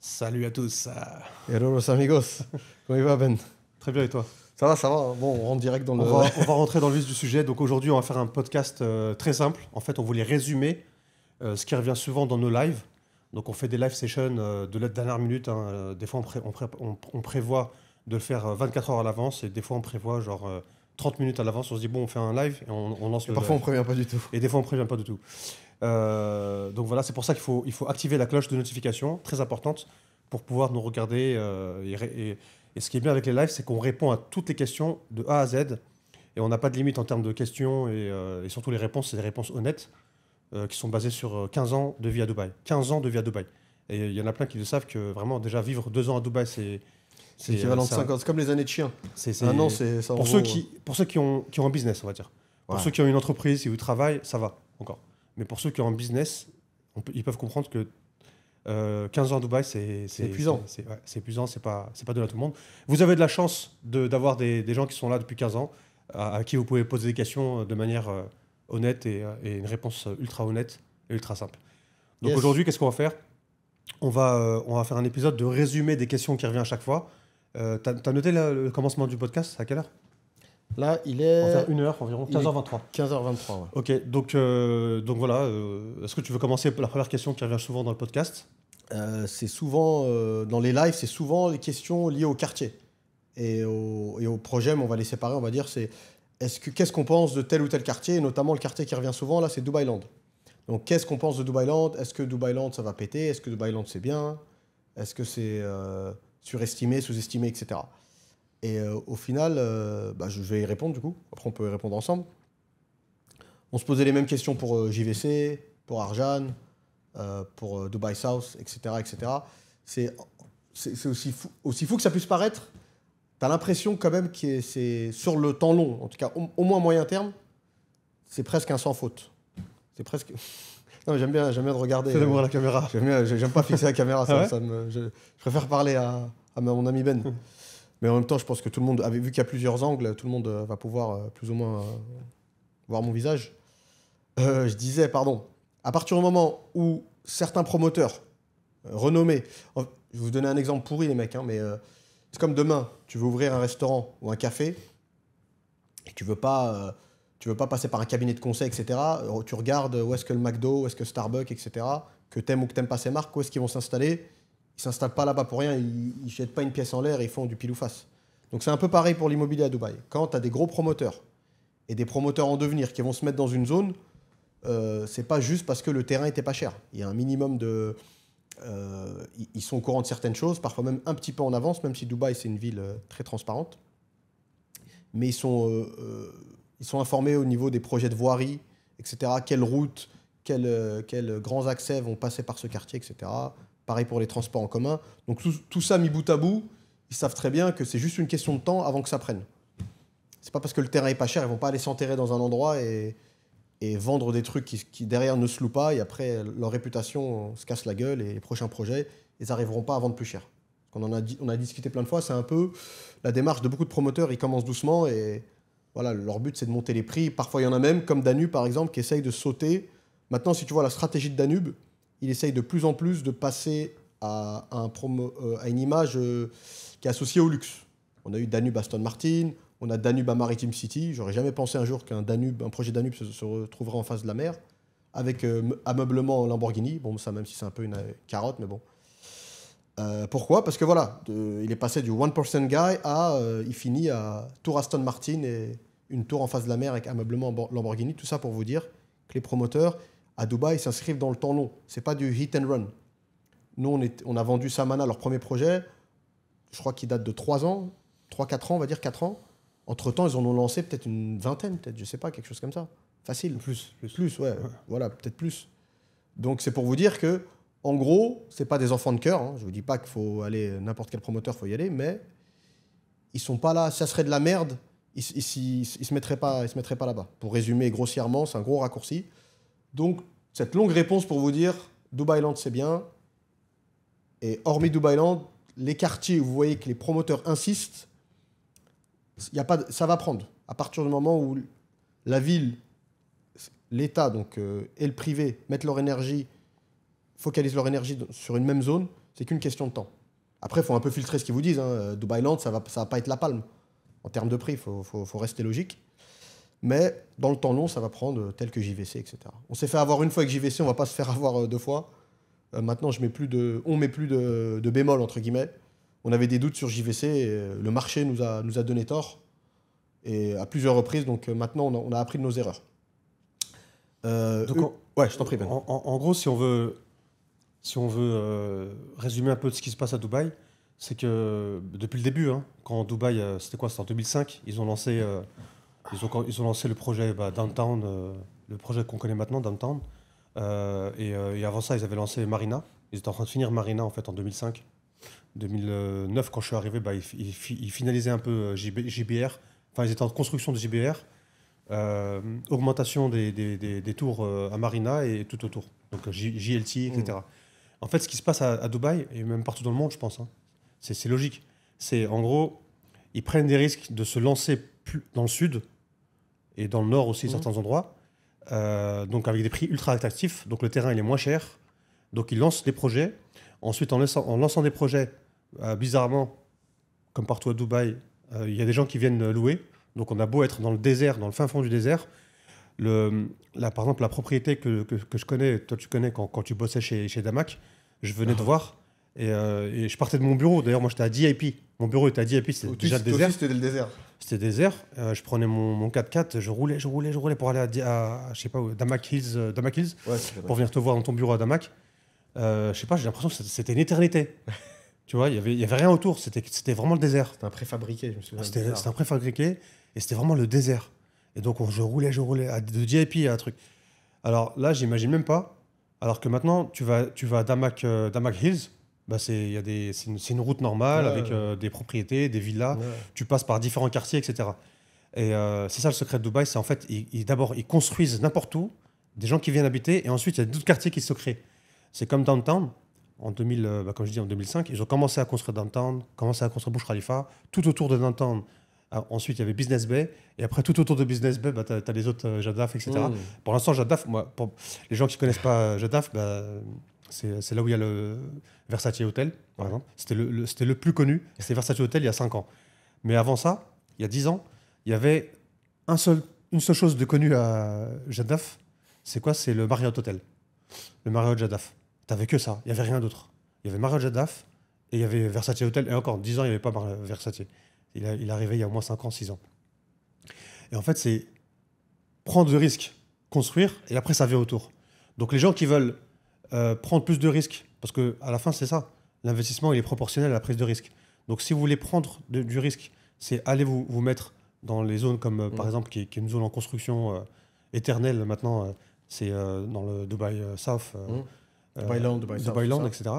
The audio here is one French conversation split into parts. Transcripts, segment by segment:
Salut à tous. Hello los amigos, comment il va Ben? Très bien et toi? Ça va, ça va. Bon, on rentre direct dans le... On va rentrer dans le vif du sujet. Donc aujourd'hui, on va faire un podcast très simple. En fait, on voulait résumer ce qui revient souvent dans nos lives. Donc on fait des live sessions de la dernière minute. Hein. Des fois, on prévoit de le faire 24 heures à l'avance et des fois, on prévoit genre 30 minutes à l'avance. On se dit, bon, on fait un live et on lance Et le parfois, on live. prévient pas du tout. Et des fois, on prévient pas du tout. Donc voilà, c'est pour ça qu'il faut activer la cloche de notification, très importante, pour pouvoir nous regarder. Et ce qui est bien avec les lives, c'est qu'on répond à toutes les questions de A à Z. Et on n'a pas de limite en termes de questions. Et surtout, les réponses, c'est des réponses honnêtes qui sont basées sur 15 ans de vie à Dubaï. 15 ans de vie à Dubaï. Et il y en a plein qui le savent que vraiment, déjà, vivre 2 ans à Dubaï, c'est l'équivalent de 5 ans. C'est comme les années de chien. un an, c'est ça. pour ceux qui ont un business, on va dire. Pour Ouais. ceux qui ont une entreprise, si vous travaillez, ça va encore. Mais pour ceux qui ont un business, ils peuvent comprendre que 15 ans à Dubaï, c'est épuisant. C'est épuisant, c'est pas donné à tout le monde. Vous avez de la chance d'avoir des gens qui sont là depuis 15 ans, à qui vous pouvez poser des questions de manière honnête et une réponse ultra honnête et ultra simple. Donc Yes. aujourd'hui, qu'est-ce qu'on va faire? On va faire un épisode de résumé des questions qui revient à chaque fois. T'as noté le commencement du podcast? C'est à quelle heure? Là, il On va est faire 1 heure environ, il est 15h23. 15h23. Ouais. Ok, donc voilà. Est-ce que tu veux commencer par la première question qui revient souvent dans le podcast? C'est souvent, dans les lives, c'est souvent les questions liées au quartier. Et au projet, mais on va les séparer, on va dire, c'est qu'est-ce qu'on pense de tel ou tel quartier, et notamment le quartier qui revient souvent, là, c'est Dubailand. Donc, qu'est-ce qu'on pense de Dubailand? Est-ce que Dubailand, ça va péter? Est-ce que Dubailand, c'est bien? Est-ce que c'est surestimé, sous-estimé, etc. Et au final, je vais y répondre, du coup. Après, on peut y répondre ensemble. On se posait les mêmes questions pour JVC, pour Arjan, pour Dubai South, etc. etc. C'est aussi fou que ça puisse paraître. Tu as l'impression quand même que c'est sur le temps long, en tout cas au moins moyen terme, c'est presque un sans faute. C'est presque... Non, mais j'aime bien de regarder. Fais l'amour à la caméra. J'aime pas fixer la caméra, Ah ouais je préfère parler à mon ami Ben. Mais en même temps, je pense que tout le monde, vu qu'il y a plusieurs angles, tout le monde va pouvoir plus ou moins voir mon visage. Je disais, pardon, à partir du moment où certains promoteurs renommés, je vais vous donner un exemple pourri les mecs, hein, mais c'est comme demain, tu veux ouvrir un restaurant ou un café et tu veux pas passer par un cabinet de conseil, etc. Tu regardes où est-ce que le McDo, où est-ce que Starbucks, etc. Que t'aimes ou que t'aimes pas ces marques, où est-ce qu'ils vont s'installer? Ils s'installent pas là-bas pour rien, ils jettent pas une pièce en l'air et ils font du pile ou face. Donc c'est un peu pareil pour l'immobilier à Dubaï. Quand tu as des gros promoteurs et des promoteurs en devenir qui vont se mettre dans une zone, c'est pas juste parce que le terrain était pas cher. Il y a un minimum de... ils sont au courant de certaines choses, parfois même un petit peu en avance, même si Dubaï c'est une ville très transparente. Mais ils sont informés au niveau des projets de voirie, etc. Quelles routes, quels grands accès vont passer par ce quartier, etc. Pareil pour les transports en commun. Donc tout ça mis bout à bout, ils savent très bien que c'est juste une question de temps avant que ça prenne. C'est pas parce que le terrain est pas cher, ils vont pas aller s'enterrer dans un endroit et vendre des trucs qui derrière ne se louent pas et après leur réputation se casse la gueule et les prochains projets, ils n'arriveront pas à vendre plus cher. On a discuté plein de fois, c'est un peu la démarche de beaucoup de promoteurs, ils commencent doucement et voilà, leur but c'est de monter les prix. Parfois il y en a même, comme Danube par exemple, qui essaye de sauter. Maintenant, si tu vois la stratégie de Danube, il essaye de plus en plus de passer à une image qui est associée au luxe. On a eu Danube Aston Martin, on a Danube à Maritime City. J'aurais jamais pensé un jour un projet Danube se retrouverait en face de la mer, avec ameublement Lamborghini. Bon, ça même si c'est un peu une carotte, mais bon. Pourquoi? Parce que voilà, il est passé du 1% guy à... il finit à tour Aston Martin et une tour en face de la mer avec ameublement Lamborghini. Tout ça pour vous dire que les promoteurs à Dubaï s'inscrivent dans le temps long. C'est pas du hit and run. Nous, on a vendu Samana, leur premier projet. Je crois qu'il date de 3 ans, 3-4 ans, on va dire 4 ans. Entre-temps, ils en ont lancé peut-être une vingtaine, peut-être, je sais pas, quelque chose comme ça. Facile. Plus. Ouais. Voilà, peut-être plus. Donc, c'est pour vous dire que, en gros, c'est pas des enfants de cœur. Hein. Je vous dis pas qu'il faut aller, n'importe quel promoteur, faut y aller, mais ils sont pas là. Ça serait de la merde, ils se mettraient pas là-bas. Pour résumer grossièrement, c'est un gros raccourci. Donc, cette longue réponse pour vous dire, Dubailand, c'est bien. Et hormis Dubailand, les quartiers où vous voyez que les promoteurs insistent, ça va prendre. À partir du moment où la ville, l'État et le privé mettent leur énergie, focalisent leur énergie sur une même zone, C'est qu'une question de temps. Après, il faut un peu filtrer ce qu'ils vous disent. Dubai Land, ça va pas être la palme. En termes de prix, il faut rester logique. Mais dans le temps long, ça va prendre tel que JVC, etc. On s'est fait avoir une fois avec JVC, on ne va pas se faire avoir 2 fois. Maintenant, on met plus de bémol, entre guillemets. On avait des doutes sur JVC, et le marché nous a donné tort. Et à plusieurs reprises, donc maintenant, on a appris de nos erreurs. Ouais, je t'en prie, Ben. En gros, si on veut résumer un peu de ce qui se passe à Dubaï, c'est que depuis le début, hein, quand Dubaï, c'était quoi? C'était en 2005, ils ont lancé le projet Downtown, le projet qu'on connaît maintenant, Downtown. Et avant ça, ils avaient lancé Marina. Ils étaient en train de finir Marina en fait en 2005. 2009, quand je suis arrivé, ils finalisaient un peu JBR. Enfin, ils étaient en construction de JBR. Augmentation des tours à Marina et tout autour. Donc JLT, etc. En fait, ce qui se passe à Dubaï, et même partout dans le monde, je pense, hein, c'est logique. C'est en gros, ils prennent des risques de se lancer plus dans le sud et dans le nord aussi, certains endroits. Donc avec des prix ultra attractifs. Donc le terrain, il est moins cher. Donc ils lancent des projets. Ensuite, en lançant des projets, bizarrement, comme partout à Dubaï, il y a des gens qui viennent louer. Donc on a beau être dans le désert, dans le fin fond du désert. Par exemple, la propriété que je connais, toi tu connais quand tu bossais chez Damac, je venais te voir et je partais de mon bureau. D'ailleurs, moi j'étais à DIP. Mon bureau était à DIP, c'était déjà le désert. C'était le désert. C'était désert. Je prenais mon 4x4, je roulais pour aller à je sais pas où, Damac Hills, Ouais, pour venir te voir dans ton bureau à Damac. Je sais pas, j'ai l'impression que c'était une éternité. Tu vois, il y avait rien autour, c'était vraiment le désert. C'était un préfabriqué, je me souviens. C'était un préfabriqué et c'était vraiment le désert. Et donc je roulais de DIP à un truc. Alors là, j'imagine même pas. Alors que maintenant, tu vas à Damac Hills, c'est une route normale avec des propriétés, des villas. Ouais. Tu passes par différents quartiers, etc. Et c'est ça le secret de Dubaï, c'est en fait, d'abord, ils construisent n'importe où, des gens qui viennent habiter, et ensuite, il y a d'autres quartiers qui se créent. C'est comme Downtown, en 2005, ils ont commencé à construire Downtown, commencé à construire Burj Khalifa, tout autour de Downtown. Ensuite, il y avait Business Bay, et après, tout autour de Business Bay, tu as les autres Jadaf, etc. Pour l'instant, Jadaf, pour les gens qui ne connaissent pas Jadaf, c'est là où il y a le Versace Hotel, par exemple. C'était le plus connu, c'était Versace Hotel il y a 5 ans. Mais avant ça, il y a 10 ans, il y avait une seule chose de connue à Jadaf, c'est quoi? C'est le Marriott Hotel, le Marriott Jadaf. T'avais que ça, il n'y avait rien d'autre. Il y avait Marriott Jadaf et il y avait Versace Hotel. Et encore, 10 ans, il n'y avait pas Versace. Il est arrivé il y a au moins 5 ans, 6 ans. Et en fait, c'est prendre de risques, construire, et après, ça vient autour. Donc les gens qui veulent prendre plus de risques, parce qu'à la fin, c'est ça. L'investissement, il est proportionnel à la prise de risque. Donc si vous voulez prendre du risque, c'est aller vous mettre dans les zones comme, par exemple, qui est une zone en construction éternelle maintenant, c'est dans le Dubai South. Dubai Land, etc.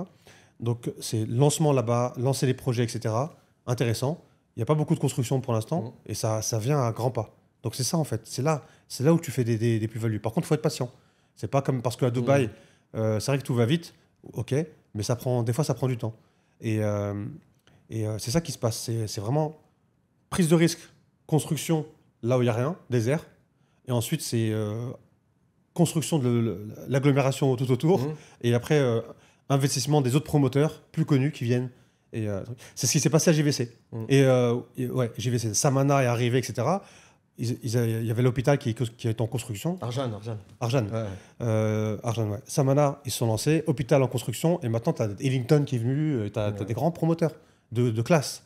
Donc, c'est lancement là-bas, lancer les projets, etc. Intéressant. Il n'y a pas beaucoup de construction pour l'instant et ça vient à grands pas. Donc, c'est ça, en fait. C'est là où tu fais des plus-values. Par contre, il faut être patient. C'est pas comme parce qu'à Dubaï, c'est vrai que tout va vite, ok, mais des fois, ça prend du temps. Et c'est ça qui se passe. C'est vraiment prise de risque, construction là où il n'y a rien, désert. Et ensuite, c'est construction de l'agglomération tout autour, et après investissement des autres promoteurs plus connus qui viennent. Et c'est ce qui s'est passé à JVC. Et ouais, JVC, Samana est arrivé, etc. Il y avait l'hôpital qui est en construction. Arjan. Ouais. Samana, ils se sont lancés, hôpital en construction, et maintenant tu as Ellington qui est venu, tu as des grands promoteurs de classe.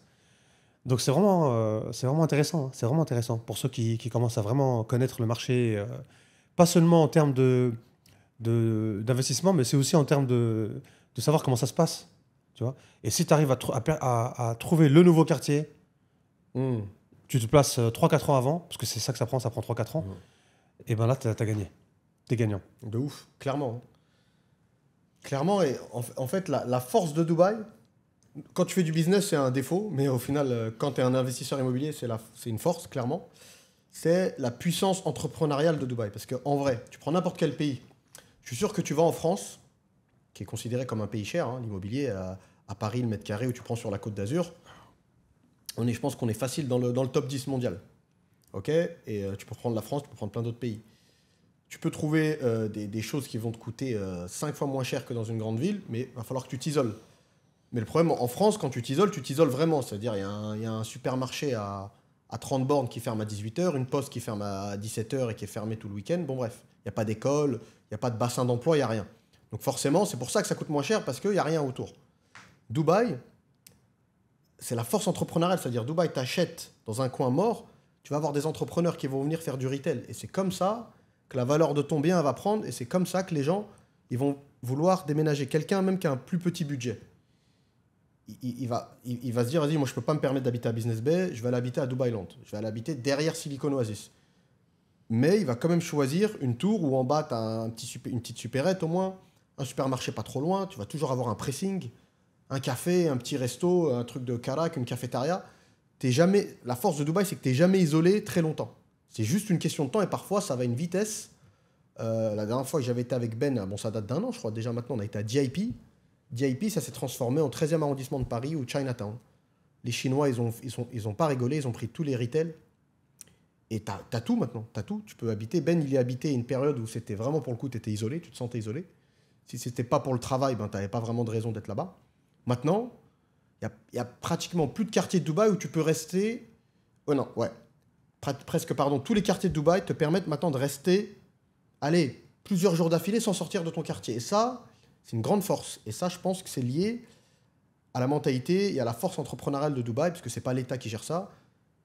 Donc c'est vraiment intéressant. Hein. C'est vraiment intéressant pour ceux qui commencent à vraiment connaître le marché. Pas seulement en termes d'investissement, mais c'est aussi en termes de savoir comment ça se passe. Tu vois. Et si tu arrives à trouver le nouveau quartier, tu te places 3-4 ans avant, parce que c'est ça que ça prend 3-4 ans, et bien là, tu as gagné. Tu es gagnant. De ouf, clairement. Clairement, et en fait, la force de Dubaï, quand tu fais du business, c'est un défaut, mais au final, quand tu es un investisseur immobilier, c'est une force, clairement. C'est la puissance entrepreneuriale de Dubaï. Parce qu'en vrai, tu prends n'importe quel pays. Je suis sûr que tu vas en France, qui est considéré comme un pays cher, hein, l'immobilier, à Paris, le mètre carré, où tu prends sur la Côte d'Azur, je pense qu'on est facile dans le top 10 mondial. Ok. Et tu peux prendre la France, tu peux prendre plein d'autres pays. Tu peux trouver des choses qui vont te coûter 5 fois moins cher que dans une grande ville, mais il va falloir que tu t'isoles. Mais le problème, en France, quand tu t'isoles vraiment. C'est-à-dire, il y a un supermarché à 30 bornes qui ferme à 18h, une poste qui ferme à 17h et qui est fermée tout le week-end. Bon, bref, il n'y a pas d'école, il n'y a pas de bassin d'emploi, il n'y a rien. Donc forcément, c'est pour ça que ça coûte moins cher, parce qu'il n'y a rien autour. Dubaï, c'est la force entrepreneuriale. C'est-à-dire, Dubaï, t'achètes dans un coin mort, tu vas avoir des entrepreneurs qui vont venir faire du retail. Et c'est comme ça que la valeur de ton bien va prendre, et c'est comme ça que les gens ils vont vouloir déménager. Quelqu'un même qui a un plus petit budget, il va se dire, vas-y, moi je ne peux pas me permettre d'habiter à Business Bay, je vais aller habiter à Dubai Land, je vais aller habiter derrière Silicon Oasis. Mais il va quand même choisir une tour où en bas, tu as une petite supérette au moins, un supermarché pas trop loin, tu vas toujours avoir un pressing, un café, un petit resto, un truc de karak, une cafétéria. La force de Dubaï, c'est que tu n'es jamais isolé très longtemps. C'est juste une question de temps et parfois ça va à une vitesse. La dernière fois que j'avais été avec Ben, bon ça date d'1 an je crois, déjà maintenant on a été à DIP. DIP ça s'est transformé en 13e arrondissement de Paris ou Chinatown. Les Chinois ils ont pas rigolé, ils ont pris tous les retails. Et t'as tout maintenant, t'as tout. Tu peux habiter. Ben il y a habité une période où c'était vraiment pour le coup, t'étais isolé, tu te sentais isolé. Si c'était pas pour le travail, ben t'avais pas vraiment de raison d'être là-bas. Maintenant, il y a pratiquement plus de quartiers de Dubaï où tu peux rester... Oh non, ouais. Presque, pardon, tous les quartiers de Dubaï te permettent maintenant de rester... Allez, plusieurs jours d'affilée sans sortir de ton quartier. Et ça, c'est une grande force. Et ça, je pense que c'est lié à la mentalité et à la force entrepreneuriale de Dubaï, parce que c'est pas l'État qui gère ça.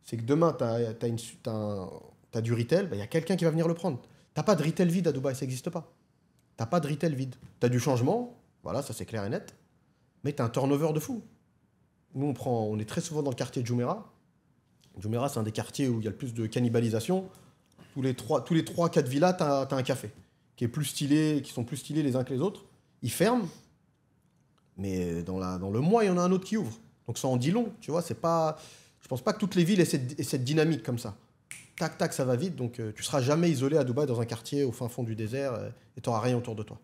C'est que demain, t'as du retail, il y a quelqu'un qui va venir le prendre. T'as pas de retail vide à Dubaï, ça n'existe pas. T'as pas de retail vide. T'as du changement, voilà, ça c'est clair et net, mais t'as un turnover de fou. Nous, on est très souvent dans le quartier de Jumeirah. Jumeirah, c'est un des quartiers où il y a le plus de cannibalisation. Tous les 3-4 villas, tu as un café qui sont plus stylés les uns que les autres. Ils ferment, mais dans le mois, il y en a un autre qui ouvre. Donc ça en dit long, tu vois. Je pense pas que toutes les villes aient cette dynamique comme ça. Tac, tac, ça va vite. Donc tu seras jamais isolé à Dubaï dans un quartier au fin fond du désert et tu n'auras rien autour de toi.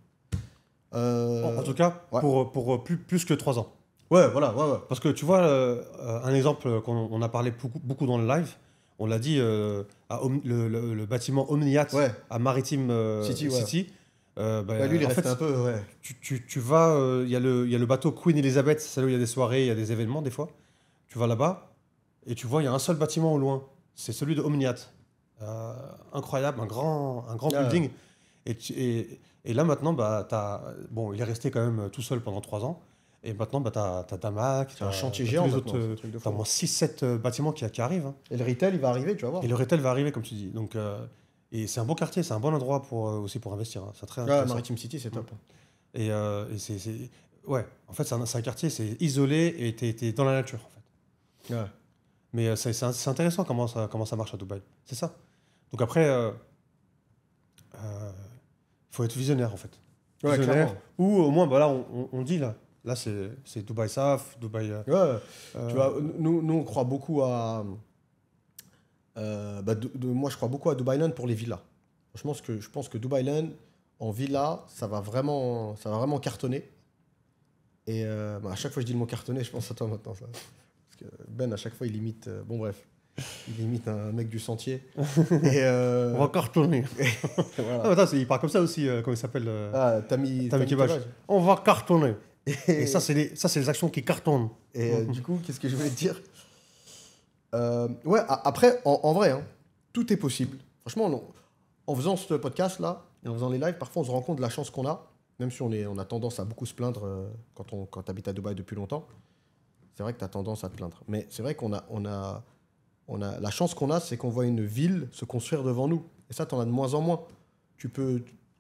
En tout cas, ouais. pour plus que 3 ans. Ouais, voilà, ouais. Parce que tu vois, un exemple qu'on a parlé beaucoup dans le live, on l'a dit, le bâtiment Omniat à Maritime City. Lui, il est resté un peu. Ouais. Tu vas, il y a le bateau Queen Elizabeth, c'est là où il y a des soirées, il y a des événements des fois. Tu vas là-bas et tu vois, il y a un seul bâtiment au loin. C'est celui de Omniat. Incroyable, un grand building. Et là maintenant, bon, il est resté quand même tout seul pendant 3 ans. Et maintenant, t'as Damac, t'as un chantier géant. T'as au moins 6-7 bâtiments qui arrivent. Hein. Et le retail, il va arriver, tu vas voir. Et le retail va arriver, comme tu dis. Donc, et c'est un bon quartier, c'est un bon endroit aussi pour investir. Hein. C'est très intéressant. Maritime City, c'est top. Et ouais, en fait, c'est un quartier, c'est isolé et t'es dans la nature, en fait. Ouais. Mais c'est intéressant comment ça marche à Dubaï. C'est ça. Donc après, il faut être visionnaire, en fait. Ouais, clairement. Ou au moins, là, on dit, là. Là, c'est Dubaï Saf, Dubaï... Tu vois, nous, on croit beaucoup à... moi, je crois beaucoup à Dubaï Land pour les villas. Franchement, je pense que Dubaï Land, en villa, ça va vraiment cartonner. Et à chaque fois que je dis le mot cartonner, je pense à toi maintenant. Ça. Parce que Ben, à chaque fois, il imite... bon, bref. Il imite un mec du sentier. Et on va cartonner. Voilà. Attends, il parle comme ça aussi, comment il s'appelle Tami Kebash. On va cartonner. Et ça, c'est les actions qui cartonnent. Et du coup, qu'est-ce que je voulais te dire après, en vrai, hein, tout est possible. Franchement, en faisant ce podcast-là, et en faisant les lives, parfois, on se rend compte de la chance qu'on a, même si on a tendance à beaucoup se plaindre quand tu habites à Dubaï depuis longtemps. C'est vrai que tu as tendance à te plaindre. Mais c'est vrai qu'on a la chance qu'on a, c'est qu'on voit une ville se construire devant nous. Et ça, tu en as de moins en moins. Tu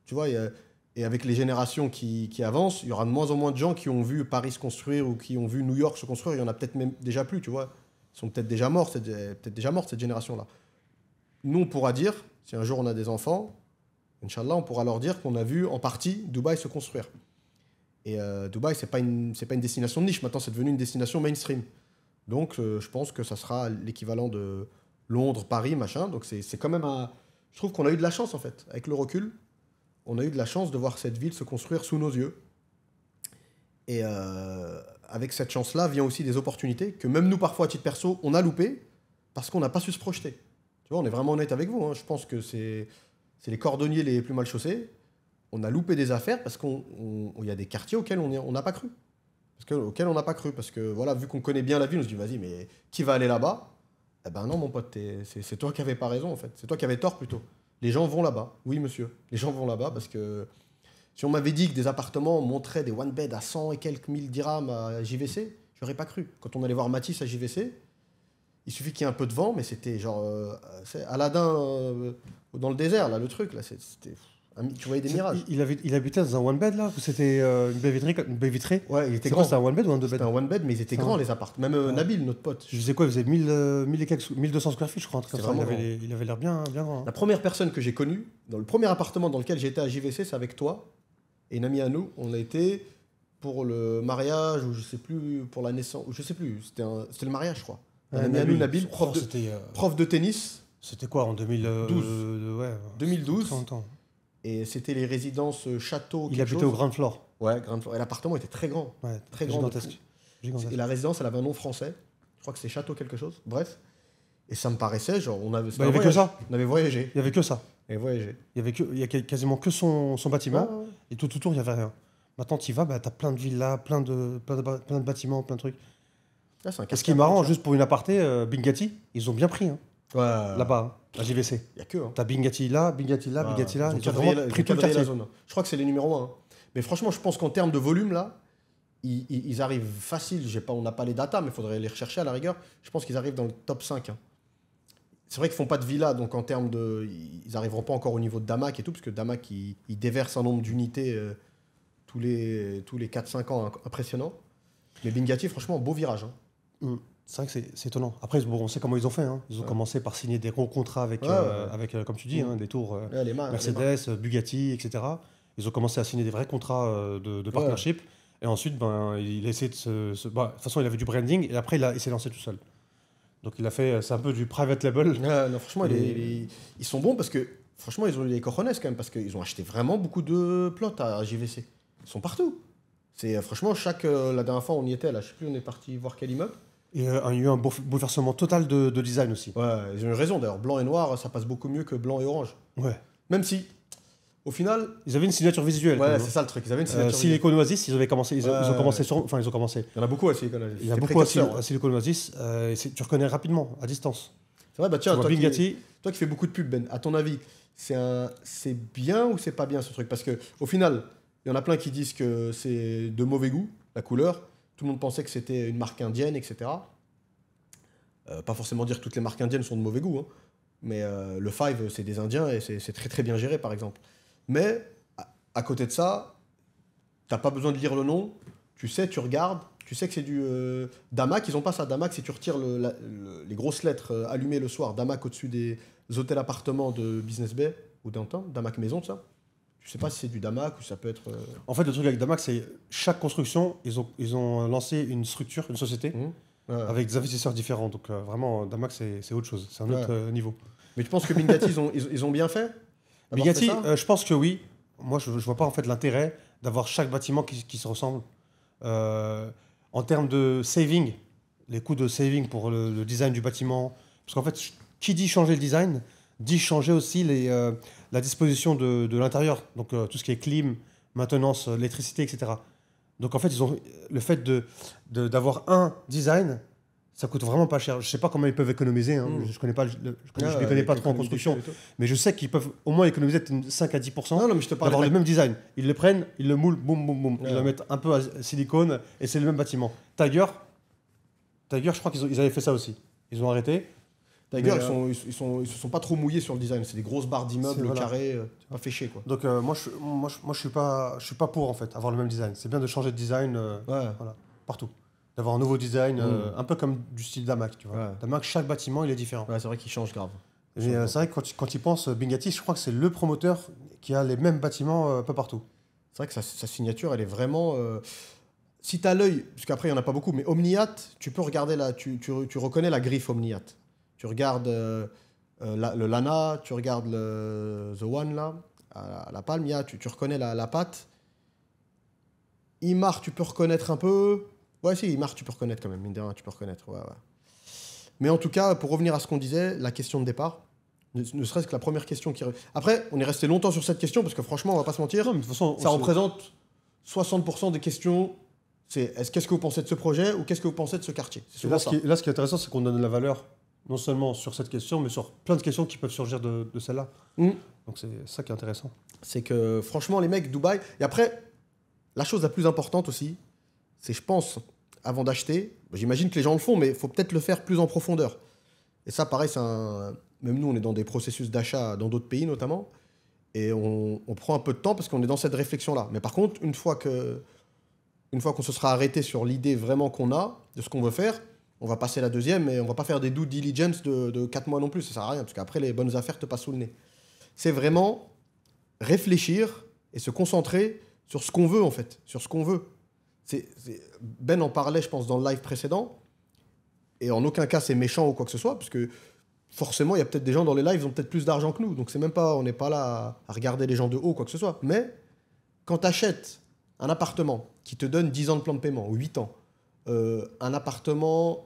vois, et avec les générations qui avancent, il y aura de moins en moins de gens qui ont vu Paris se construire ou qui ont vu New York se construire. Il y en a peut-être même déjà plus, tu vois. Ils sont peut-être déjà morts, cette génération-là. Nous, on pourra dire, si un jour on a des enfants, Inch'Allah, on pourra leur dire qu'on a vu en partie Dubaï se construire. Et Dubaï, c'est pas une destination de niche. Maintenant, c'est devenu une destination mainstream. Donc, je pense que ça sera l'équivalent de Londres, Paris, machin. Donc, c'est quand même je trouve qu'on a eu de la chance, en fait, avec le recul. On a eu de la chance de voir cette ville se construire sous nos yeux. Et avec cette chance-là, vient aussi des opportunités que même nous, parfois, à titre perso, on a loupé parce qu'on n'a pas su se projeter. Tu vois, on est vraiment honnête avec vous. Hein. Je pense que c'est les cordonniers les plus mal chaussés. On a loupé des affaires parce qu'il y a des quartiers auxquels on n'a pas cru. auquel on n'a pas cru. Parce que voilà, vu qu'on connaît bien la ville, on se dit, vas-y, mais qui va aller là-bas? Eh ben non, mon pote, c'est toi qui avais pas raison, en fait. C'est toi qui avais tort, plutôt. Les gens vont là-bas. Oui, monsieur. Les gens vont là-bas parce que si on m'avait dit que des appartements montraient des one bed à 100 et quelques mille dirhams à JVC, j'aurais pas cru. Quand on allait voir Matisse à JVC, il suffit qu'il y ait un peu de vent, mais c'était genre c'est Aladdin dans le désert, là, le truc. Là, c'était, tu voyais des mirages. Il habitait dans un one bed là? Ou c'était une baie vitrée? Ouais, il était C'est grand. quoi, c'était un one bed ou un deux bed? C'était un one bed, mais ils étaient grands, les appartements. Même Nabil, notre pote. Je disais quoi, il faisait 1000 et quelques, 1200 square feet, je crois. Un truc comme ça. Vraiment Il avait l'air bien grand. Hein. La première personne que j'ai connue, dans le premier appartement dans lequel j'étais à JVC, c'est avec toi et une amie à nous. On a été pour le mariage, ou je sais plus, pour la naissance, ou je sais plus. C'était le mariage, je crois. Un ami à nous, Nabil, prof de tennis. C'était quoi, en 2012? Ouais, 2012. Très longtemps. Et c'était les résidences château. Il habitait au ground floor. Ouais, ground floor. Et l'appartement était très grand. Ouais, très grand. Gigantesque. Et la résidence, elle avait un nom français. Je crois que c'est château quelque chose. Bref. Et ça me paraissait, genre, on avait. Il y avait que ça. On avait voyagé. Il y avait que ça. Et voyagé. Il y a quasiment que son bâtiment. Ouais. Et tout autour, il n'y avait rien. Maintenant, tu y vas, t'as plein de villas, plein de bâtiments, plein de trucs. Là, et ce qui est marrant, juste pour une aparté, Bingati, ils ont bien pris. Hein. Ouais. Là-bas, hein, à JVC. Il n'y a que. Hein. T'as Bingati là, Bingati là, Bingati là. Ils ont vraiment pris tout le quartier. La zone. Je crois que c'est les numéros 1. Hein. Mais franchement, je pense qu'en termes de volume, là, ils arrivent facile. On n'a pas les datas, mais il faudrait les rechercher à la rigueur. Je pense qu'ils arrivent dans le top 5. Hein. C'est vrai qu'ils font pas de villa, donc en termes de. Ils n'arriveront pas encore au niveau de Damac et tout, parce que Damac, il déverse un nombre d'unités tous les 4-5 ans impressionnant. Mais Bingati, franchement, beau virage. Hein. C'est vrai que c'est étonnant. Après, bon, on sait comment ils ont fait. Hein. Ils ont commencé par signer des gros contrats avec, comme tu dis, hein, des tours Mercedes, Bugatti, etc. Ils ont commencé à signer des vrais contrats de partnership. Et ensuite, il a essayé de de toute façon, il avait du branding. Et après, il s'est lancé tout seul. Donc, il a fait... C'est un peu du private label. Non, franchement, ils sont bons parce que... Franchement, ils ont les cojones quand même. Parce qu'ils ont acheté vraiment beaucoup de plots à JVC. Ils sont partout. Franchement, la dernière fois, on y était. Là, je sais plus, on est parti voir quel immeuble. Et il y a eu un bouleversement total de design aussi. Ouais, ils ont eu raison d'ailleurs. Blanc et noir, ça passe beaucoup mieux que blanc et orange. Ouais. Même si, au final... Ils avaient une signature visuelle. Ouais, c'est ça le truc. Ils avaient une signature visuelle. Silicon Oasis, ils ont commencé Enfin, ils ont commencé. Il y en a beaucoup à Silicon Oasis. Il y a beaucoup à Silicon Oasis. Tu reconnais rapidement, à distance. C'est vrai, tiens, toi qui fais beaucoup de pubs, Ben, à ton avis, c'est bien ou c'est pas bien ce truc? Parce qu'au final, il y en a plein qui disent que c'est de mauvais goût, la couleur. Tout le monde pensait que c'était une marque indienne, etc. Pas forcément dire que toutes les marques indiennes sont de mauvais goût, hein. Mais le Five, c'est des Indiens et c'est très très bien géré, par exemple. Mais à côté de ça, t'as pas besoin de lire le nom, tu sais, tu regardes, tu sais que c'est du Damac. Ils ont pas ça. Damac, si tu retires les grosses lettres allumées le soir, Damac au-dessus des hôtels appartements de Business Bay ou Downtown, Damac Maison, tout ça. Je sais pas si c'est du Damac ou ça peut être. En fait, le truc avec Damac, c'est chaque construction, ils ont lancé une structure, une société. Avec des investisseurs différents. Donc vraiment, Damac, c'est autre chose. C'est un autre niveau. Mais tu penses que Bingati, ils ont bien fait? Bingati, je pense que oui. Moi, je vois pas en fait l'intérêt d'avoir chaque bâtiment qui se ressemble. En termes de saving, les coûts de saving pour le design du bâtiment. Parce qu'en fait, qui dit changer le design, dit changer aussi la disposition de l'intérieur. Donc tout ce qui est clim, maintenance, électricité, etc. Donc en fait, le fait d'avoir un design, ça coûte vraiment pas cher. Je sais pas comment ils peuvent économiser. Hein. Je les connais pas trop en construction. Mais je sais qu'ils peuvent au moins économiser 5 à 10% d'avoir le même design. Ils le prennent, ils le moulent, boum, boum, boum. Ils le mettent un peu à silicone et c'est le même bâtiment. Tiger, je crois qu'ils avaient fait ça aussi. Ils ont arrêté. Tiger, ils se sont pas trop mouillés sur le design. C'est des grosses barres d'immeubles carrés. C'est pas fait chier, quoi. Donc moi, je suis pas pour en fait avoir le même design. C'est bien de changer de design partout. D'avoir un nouveau design, un peu comme du style Damac, tu vois. Ouais. Damac, chaque bâtiment, il est différent. Ouais, c'est vrai qu'il change grave. C'est vrai que quand il pense Bingati, je crois que c'est le promoteur qui a les mêmes bâtiments un peu partout. C'est vrai que sa signature, elle est vraiment... Si tu as l'œil, parce qu'après, il n'y en a pas beaucoup, mais Omniat, tu peux regarder là, tu reconnais la griffe Omniat. Tu regardes le Lana, tu regardes le The One, là, à la palme, tu reconnais la patte. Imar, tu peux reconnaître un peu... Ouais, si, Imar, tu peux reconnaître quand même. Mine de rien, tu peux reconnaître. Ouais. Mais en tout cas, pour revenir à ce qu'on disait, la question de départ, ne serait-ce que la première question qui... Après, on est resté longtemps sur cette question, parce que franchement, on va pas se mentir, non, mais de toute façon, ça représente 60% des questions Qu'est-ce que vous pensez de ce projet ou qu'est-ce que vous pensez de ce quartier? C'est Et souvent ça. là, ce qui est intéressant, c'est qu'on donne de la valeur, non seulement sur cette question, mais sur plein de questions qui peuvent surgir de celle-là. Mm. Donc c'est ça qui est intéressant. C'est que franchement, les mecs, Dubaï. Et après, la chose la plus importante aussi, c'est, je pense, avant d'acheter, j'imagine que les gens le font, mais il faut peut-être le faire plus en profondeur. Et ça, pareil, même nous, on est dans des processus d'achat dans d'autres pays notamment, et on prend un peu de temps parce qu'on est dans cette réflexion-là. Mais par contre, une fois qu'on se sera arrêté sur l'idée vraiment qu'on a de ce qu'on veut faire, on va passer la deuxième, et on va pas faire des due diligence de 4 mois non plus, ça sert à rien, parce qu'après, les bonnes affaires te passent sous le nez. C'est vraiment réfléchir et se concentrer sur ce qu'on veut, en fait, sur ce qu'on veut. Ben en parlait, je pense, dans le live précédent, et en aucun cas c'est méchant ou quoi que ce soit, parce que forcément, il y a peut-être des gens dans les lives qui ont peut-être plus d'argent que nous, donc on n'est pas là à regarder les gens de haut, quoi que ce soit. Mais quand tu achètes un appartement qui te donne 10 ans de plan de paiement, ou 8 ans, un appartement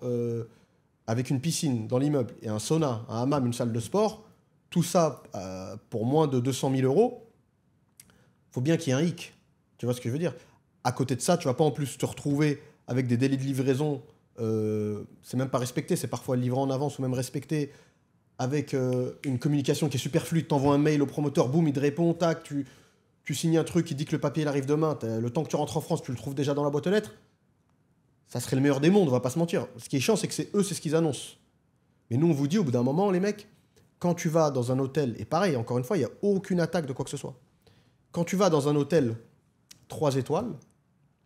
avec une piscine dans l'immeuble, et un sauna, un hammam, une salle de sport, tout ça pour moins de 200 000 euros, faut bien qu'il y ait un hic. Tu vois ce que je veux dire? À côté de ça, tu vas pas en plus te retrouver avec des délais de livraison, c'est même pas respecté, c'est parfois livré en avance ou même respecté, avec une communication qui est super fluide. Tu envoies un mail au promoteur, boum, il te répond, tac, tu signes un truc, il dit que le papier il arrive demain, le temps que tu rentres en France, tu le trouves déjà dans la boîte aux lettres. Ça serait le meilleur des mondes, on va pas se mentir. Ce qui est chiant, c'est que c'est ce qu'ils annoncent. Mais nous, on vous dit, au bout d'un moment, les mecs, quand tu vas dans un hôtel, et pareil, encore une fois, il n'y a aucune attaque de quoi que ce soit. Quand tu vas dans un hôtel 3 étoiles,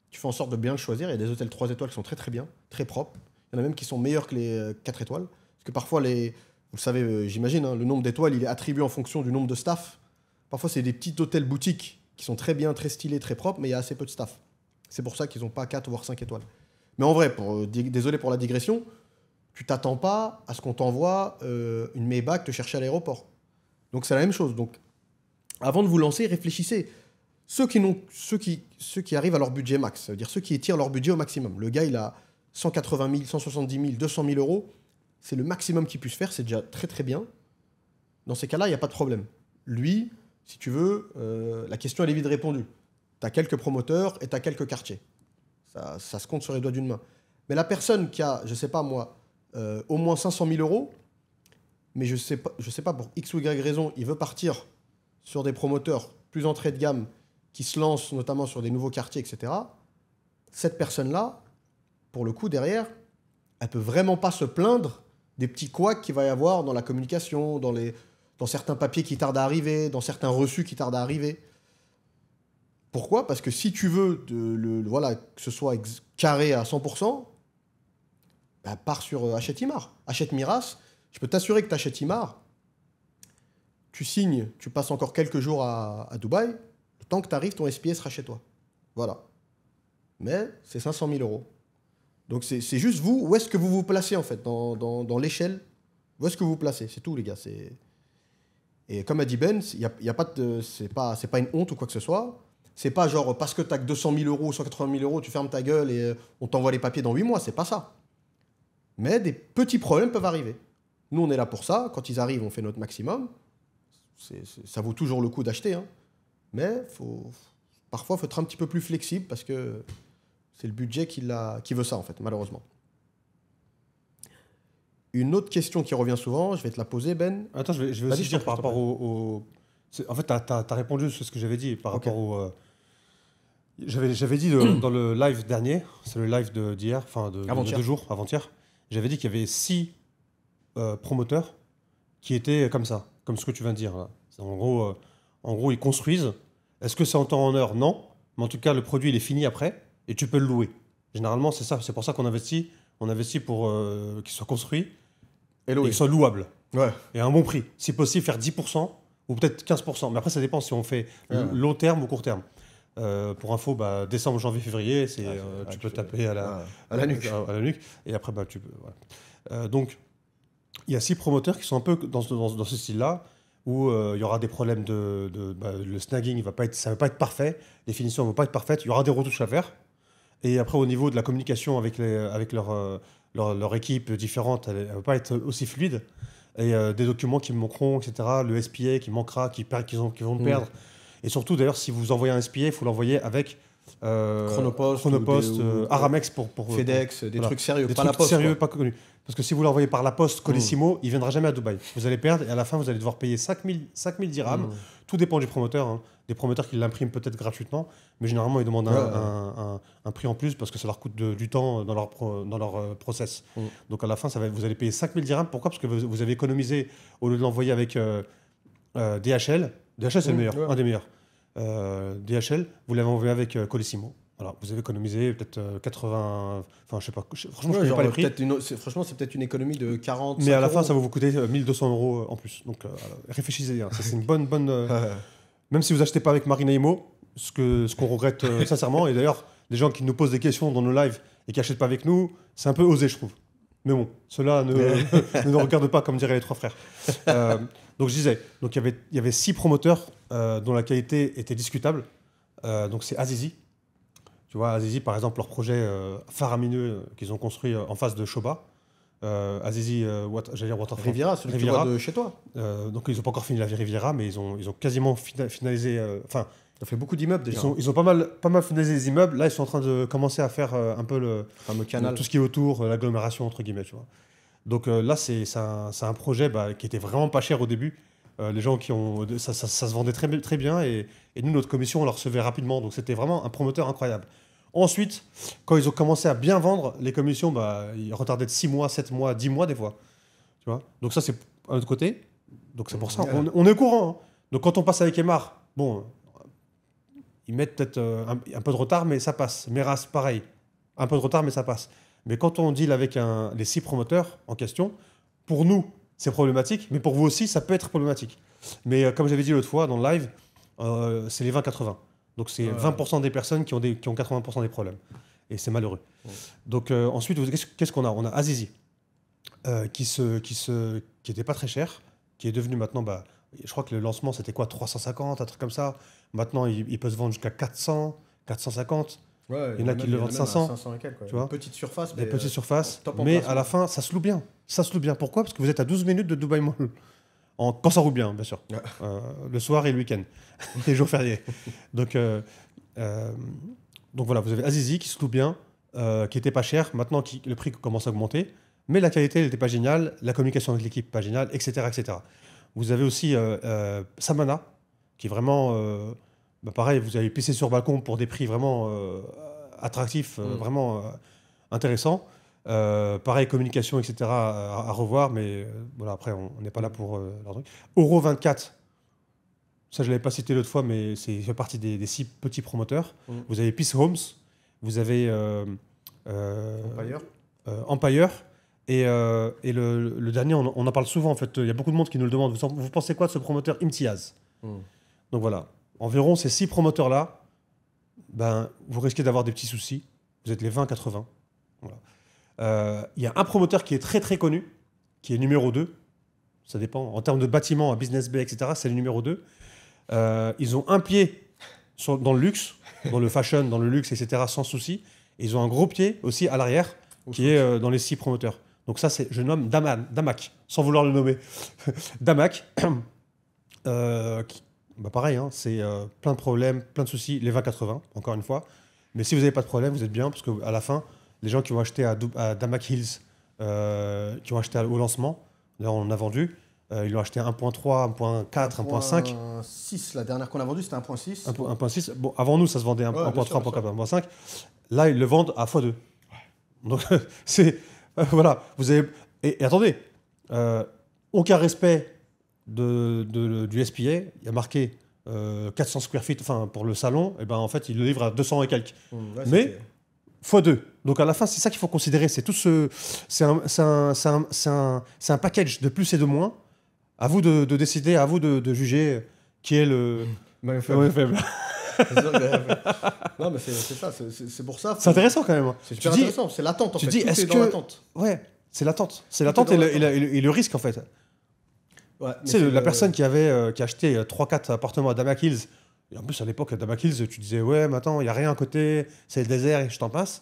tu fais en sorte de bien le choisir. Il y a des hôtels 3 étoiles qui sont très très bien, très propres. Il y en a même qui sont meilleurs que les 4 étoiles. Parce que parfois, vous le savez, j'imagine, hein, le nombre d'étoiles, il est attribué en fonction du nombre de staff. Parfois, c'est des petits hôtels boutiques qui sont très bien, très stylés, très propres, mais il y a assez peu de staff. C'est pour ça qu'ils n'ont pas 4 voire 5 étoiles. Mais en vrai, désolé pour la digression, tu t'attends pas à ce qu'on t'envoie une Maybach te chercher à l'aéroport. Donc c'est la même chose. Donc avant de vous lancer, réfléchissez. Ceux qui arrivent à leur budget max, ça veut dire ceux qui étirent leur budget au maximum. Le gars, il a 180 000, 170 000, 200 000 euros. C'est le maximum qu'il puisse faire, c'est déjà très très bien. Dans ces cas-là, il n'y a pas de problème. Lui, si tu veux, la question elle est vite répondue. Tu as quelques promoteurs et tu as quelques quartiers. Ça se compte sur les doigts d'une main. Mais la personne qui a, je sais pas moi, au moins 500 000 euros, mais je sais pas pour X ou Y raison, il veut partir sur des promoteurs plus entrée de gamme qui se lancent notamment sur des nouveaux quartiers, etc. Cette personne-là, pour le coup, derrière, elle peut vraiment pas se plaindre des petits couacs qu'il va y avoir dans la communication, dans certains papiers qui tardent à arriver, dans certains reçus qui tardent à arriver. Pourquoi? Parce que si tu veux que ce soit carré à 100%, bah, pars sur Hachette Imar. Hachette Miras, je peux t'assurer que tu achètes Imar, tu signes, tu passes encore quelques jours à Dubaï, le temps que tu arrives, ton SPA sera chez toi. Voilà. Mais c'est 500 000 euros. Donc c'est juste vous, où est-ce que vous vous placez en fait dans l'échelle? Où est-ce que vous vous placez? C'est tout les gars. Et comme a dit Ben, y a pas c'est pas une honte ou quoi que ce soit. C'est pas genre parce que tu as que 200 000 euros, 180 000 euros, tu fermes ta gueule et on t'envoie les papiers dans 8 mois. C'est pas ça. Mais des petits problèmes peuvent arriver. Nous, on est là pour ça. Quand ils arrivent, on fait notre maximum. Ça vaut toujours le coup d'acheter. Hein. Mais parfois, il faut être un petit peu plus flexible parce que c'est le budget qui veut ça, en fait, malheureusement. Une autre question qui revient souvent, je vais te la poser, Ben. Attends, je vais aussi dire par rapport au... En fait, tu as répondu sur ce que j'avais dit par rapport au... J'avais dit dans le live dernier, c'est le live d'hier, enfin de 2 jours, avant-hier, j'avais dit qu'il y avait 6 promoteurs qui étaient comme ça, comme ce que tu viens de dire. Là. En gros, ils construisent. Est-ce que c'est en temps en heure? Non. Mais en tout cas, le produit, il est fini après et tu peux le louer. Généralement, c'est ça. C'est pour ça qu'on investit. On investit pour qu'il soit construit et qu'il soit louable. Ouais. Et à un bon prix. Si possible, faire 10% ou peut-être 15%. Mais après, ça dépend si on fait long terme ou court terme. Pour info, décembre, janvier, février, tu peux taper à la nuque. À la nuque. Et après, tu peux. Voilà. Donc, il y a 6 promoteurs qui sont un peu dans ce style-là, où il y aura des problèmes le snagging, ça ne va pas être parfait, les finitions ne vont pas être parfaites, il y aura des retouches à faire. Et après, au niveau de la communication avec leur équipe différente, elle ne va pas être aussi fluide. Et des documents qui me manqueront, etc. Le SPA qui manquera, qu'ils vont perdre. Et surtout, d'ailleurs, si vous envoyez un SPA, il faut l'envoyer avec Chronopost, Aramex pour FedEx, des trucs sérieux, des pas trucs la poste. sérieux, pas connus. Parce que si vous l'envoyez par la poste, Colissimo, il ne viendra jamais à Dubaï. Vous allez perdre et à la fin, vous allez devoir payer 5000 dirhams. Tout dépend du promoteur. Hein. Des promoteurs qui l'impriment peut-être gratuitement, mais généralement, ils demandent un prix en plus parce que ça leur coûte du temps dans leur process. Donc à la fin, vous allez payer 5000 dirhams. Pourquoi? Parce que vous avez économisé, au lieu de l'envoyer avec DHL. DHL, c'est le meilleur, un des meilleurs. DHL, vous l'avez envoyé avec Colissimo. Voilà, vous avez économisé peut-être 80... Enfin, je sais pas. Franchement, je ne connais pas les prix. Franchement, c'est peut-être une économie de 40. Mais à la fin, ça va vous coûter 1200 € en plus. Donc, réfléchissez. Hein. C'est une bonne... Même si vous achetez pas avec Marina Imo, ce qu'on regrette sincèrement. Et d'ailleurs, les gens qui nous posent des questions dans nos lives et qui n'achètent pas avec nous, c'est un peu osé, je trouve. Mais bon, cela ne nous regarde pas, comme diraient les trois frères. Donc, je disais, donc, il y avait 6 promoteurs dont la qualité était discutable. Donc, c'est Azizi. Tu vois, Azizi, par exemple, leur projet faramineux qu'ils ont construit en face de Shoba. Azizi, Waterfront. Riviera, celui que tu vois de chez toi. Donc, ils n'ont pas encore fini la Riviera, mais ils ont quasiment finalisé... Enfin, ça fait beaucoup d'immeubles déjà. Ils ont pas mal finalisé les immeubles. Là, ils sont en train de commencer à faire un peu le canal. Tout ce qui est autour, l'agglomération, entre guillemets. Tu vois. Donc là, c'est un projet qui était vraiment pas cher au début. Les gens ça se vendait très, très bien. Et nous, notre commission, on la recevait rapidement. Donc, c'était vraiment un promoteur incroyable. Ensuite, quand ils ont commencé à bien vendre, les commissions, ils retardaient de 6 mois, 7 mois, 10 mois des fois. Tu vois. Donc ça, c'est un autre côté. Donc c'est pour ça, on est au courant. Hein. Donc quand on passe avec Emar, bon, ils mettent peut-être un peu de retard, mais ça passe. Meras, pareil. Un peu de retard, mais ça passe. Mais quand on deal avec les 6 promoteurs en question, pour nous, c'est problématique, mais pour vous aussi, ça peut être problématique. Mais comme j'avais dit l'autre fois dans le live, c'est les 20-80. Donc c'est 20% des personnes qui ont 80% des problèmes. Et c'est malheureux. Donc ensuite, qu'est-ce qu'on a? On a Azizi, qui était pas très cher, qui est devenu maintenant, je crois que le lancement c'était quoi, 350, un truc comme ça. Maintenant, il peut se vendre jusqu'à 400, 450. Ouais, il y en a qui le vendent 500. 500 et quelques, quoi. Tu vois, petite surface. Des petites surfaces. Mais à la fin, ça se loue bien. Ça se loue bien. Pourquoi? Parce que vous êtes à 12 minutes de Dubaï Mall. Quand ça roule bien, bien sûr. Le soir et le week-end. Les jours fériés. Donc voilà, vous avez Azizi qui se loue bien, qui était pas cher. Maintenant, le prix commence à augmenter. Mais la qualité, elle n'était pas géniale. La communication avec l'équipe, pas géniale, etc., etc. Vous avez aussi Samana, qui est vraiment... pareil, vous avez pissé sur balcon pour des prix vraiment attractifs, vraiment intéressants. Pareil, communication, etc. à revoir, mais voilà, après, on n'est pas là pour leur truc. Euro 24, ça je ne l'avais pas cité l'autre fois, mais c'est fait partie des 6 petits promoteurs. Vous avez Peace Homes, vous avez Empire, et le dernier, on en parle souvent en fait. Il y a beaucoup de monde qui nous le demande. Vous pensez quoi de ce promoteur Imtiaz? Donc voilà, environ ces 6 promoteurs-là, vous risquez d'avoir des petits soucis. Vous êtes les 20-80. Voilà. Il y a un promoteur qui est très très connu, qui est numéro 2. Ça dépend. En termes de bâtiment, à Business Bay, etc., c'est le numéro 2. Ils ont un pied dans le luxe, dans le fashion, dans le luxe, etc., sans souci. Et ils ont un gros pied aussi à l'arrière, qui est dans les 6 promoteurs. Donc ça, je nomme Damac, sans vouloir le nommer. Damac, pareil, hein, c'est plein de problèmes, plein de soucis, les 20-80, encore une fois. Mais si vous n'avez pas de problème, vous êtes bien, parce qu'à la fin, les gens qui ont acheté à Damac Hills, qui ont acheté au lancement, là on a vendu, ils l'ont acheté 1.3, 1.4, 1.5. 1.6, la dernière qu'on a vendue, c'était 1.6. 1.6. Bon, avant nous, ça se vendait 1.3, 1.4, 1.5. Là, ils le vendent à x2. Donc, c'est... voilà. Vous avez... Et attendez, aucun respect du SPA. Il y a marqué 400 square feet pour le salon. Et en fait, ils le livrent à 200 et quelques. Mais x2. Donc, à la fin, c'est ça qu'il faut considérer. C'est tout c'est un package de plus et de moins. À vous de décider, à vous de juger qui est le faible. Non, mais c'est ça, c'est pour ça. C'est intéressant quand même. C'est super intéressant, c'est l'attente en fait. Tu dis, est-ce que... Ouais, c'est l'attente. C'est l'attente et le risque en fait. Ouais, tu sais, la personne qui a acheté 3-4 appartements à Damac Hills, et en plus à l'époque à Damac Hills, tu disais, ouais, mais attends, il n'y a rien à côté, c'est le désert et je t'en passe.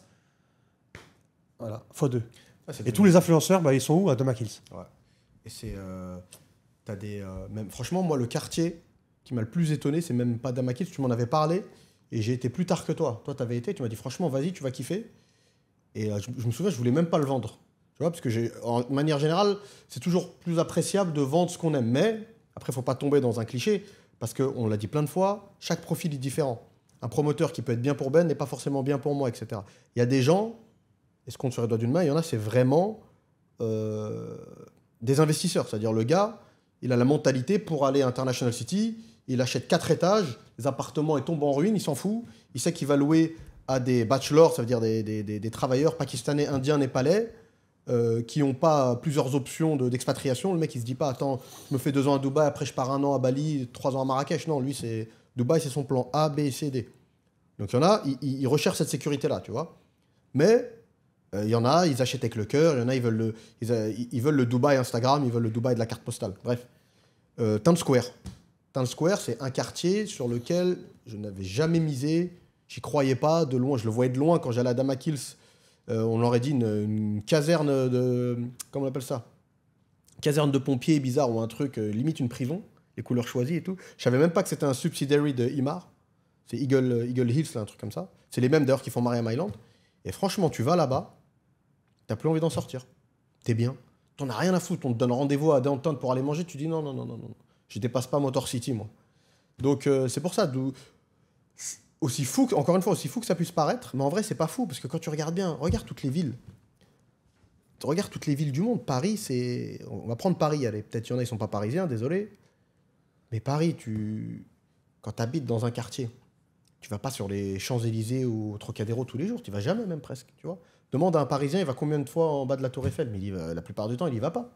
Voilà, x2. Ouais, et tous les influenceurs, ils sont où à Damac Hills? Ouais. Et c'est... t'as des... même, franchement, moi, le quartier qui m'a le plus étonné, c'est même pas Damac Hills, tu m'en avais parlé. et j'ai été plus tard que toi. Toi, tu avais été, tu m'as dit franchement, vas-y, tu vas kiffer. Et je me souviens, je voulais même pas le vendre. Tu vois, parce que en manière générale, c'est toujours plus appréciable de vendre ce qu'on aime. Mais après, il faut pas tomber dans un cliché, parce qu'on l'a dit plein de fois, chaque profil est différent. Un promoteur qui peut être bien pour Ben n'est pas forcément bien pour moi, etc. Il y a des gens, et ce compte sur les doigts d'une main, il y en a, c'est vraiment des investisseurs. C'est-à-dire le gars, il a la mentalité pour aller à International City, il achète 4 étages, les appartements, ils tombent en ruine, il s'en fout. Il sait qu'il va louer à des bachelors, ça veut dire des travailleurs pakistanais, indiens, népalais, qui n'ont pas plusieurs options d'expatriation. Le mec, il se dit pas, attends, je me fais 2 ans à Dubaï, après je pars 1 an à Bali, 3 ans à Marrakech. Non, lui, c'est Dubaï, c'est son plan A, B, C, D. Donc il y en a, ils recherchent cette sécurité-là, tu vois. Mais il y en a, ils achètent avec le cœur, il y en a, ils veulent le Dubaï Instagram, ils veulent le Dubaï de la carte postale. Bref. Times Square. Times Square, c'est un quartier sur lequel je n'avais jamais misé, j'y croyais pas, de loin, je le voyais de loin quand j'allais à Dama Kills. On aurait dit une caserne de... Comment on appelle ça? Caserne de pompiers bizarre ou un truc, limite une prison, les couleurs choisies et tout. Je savais même pas que c'était un subsidiary de Imar. C'est Eagle Hills, là, un truc comme ça. C'est les mêmes d'ailleurs qui font Mariam Island. Et franchement, tu vas là-bas, t'as plus envie d'en sortir. T'es bien. T'en as rien à foutre. On te donne rendez-vous à Downtown pour aller manger. Tu dis non, non, non, non, non. Je dépasse pas Motor City, moi. Donc c'est pour ça, aussi fou, encore une fois, aussi fou que ça puisse paraître, mais en vrai, c'est pas fou, parce que quand tu regardes bien, regarde toutes les villes. Tu regardes toutes les villes du monde. Paris, c'est... On va prendre Paris, allez. Peut-être qu'il y en a, ils sont pas parisiens, désolé. Mais Paris, quand tu habites dans un quartier, tu vas pas sur les Champs-Élysées ou au Trocadéro tous les jours. Tu vas jamais, même presque, tu vois. Demande à un Parisien, il va combien de fois en bas de la Tour Eiffel? Mais la plupart du temps, il y va pas.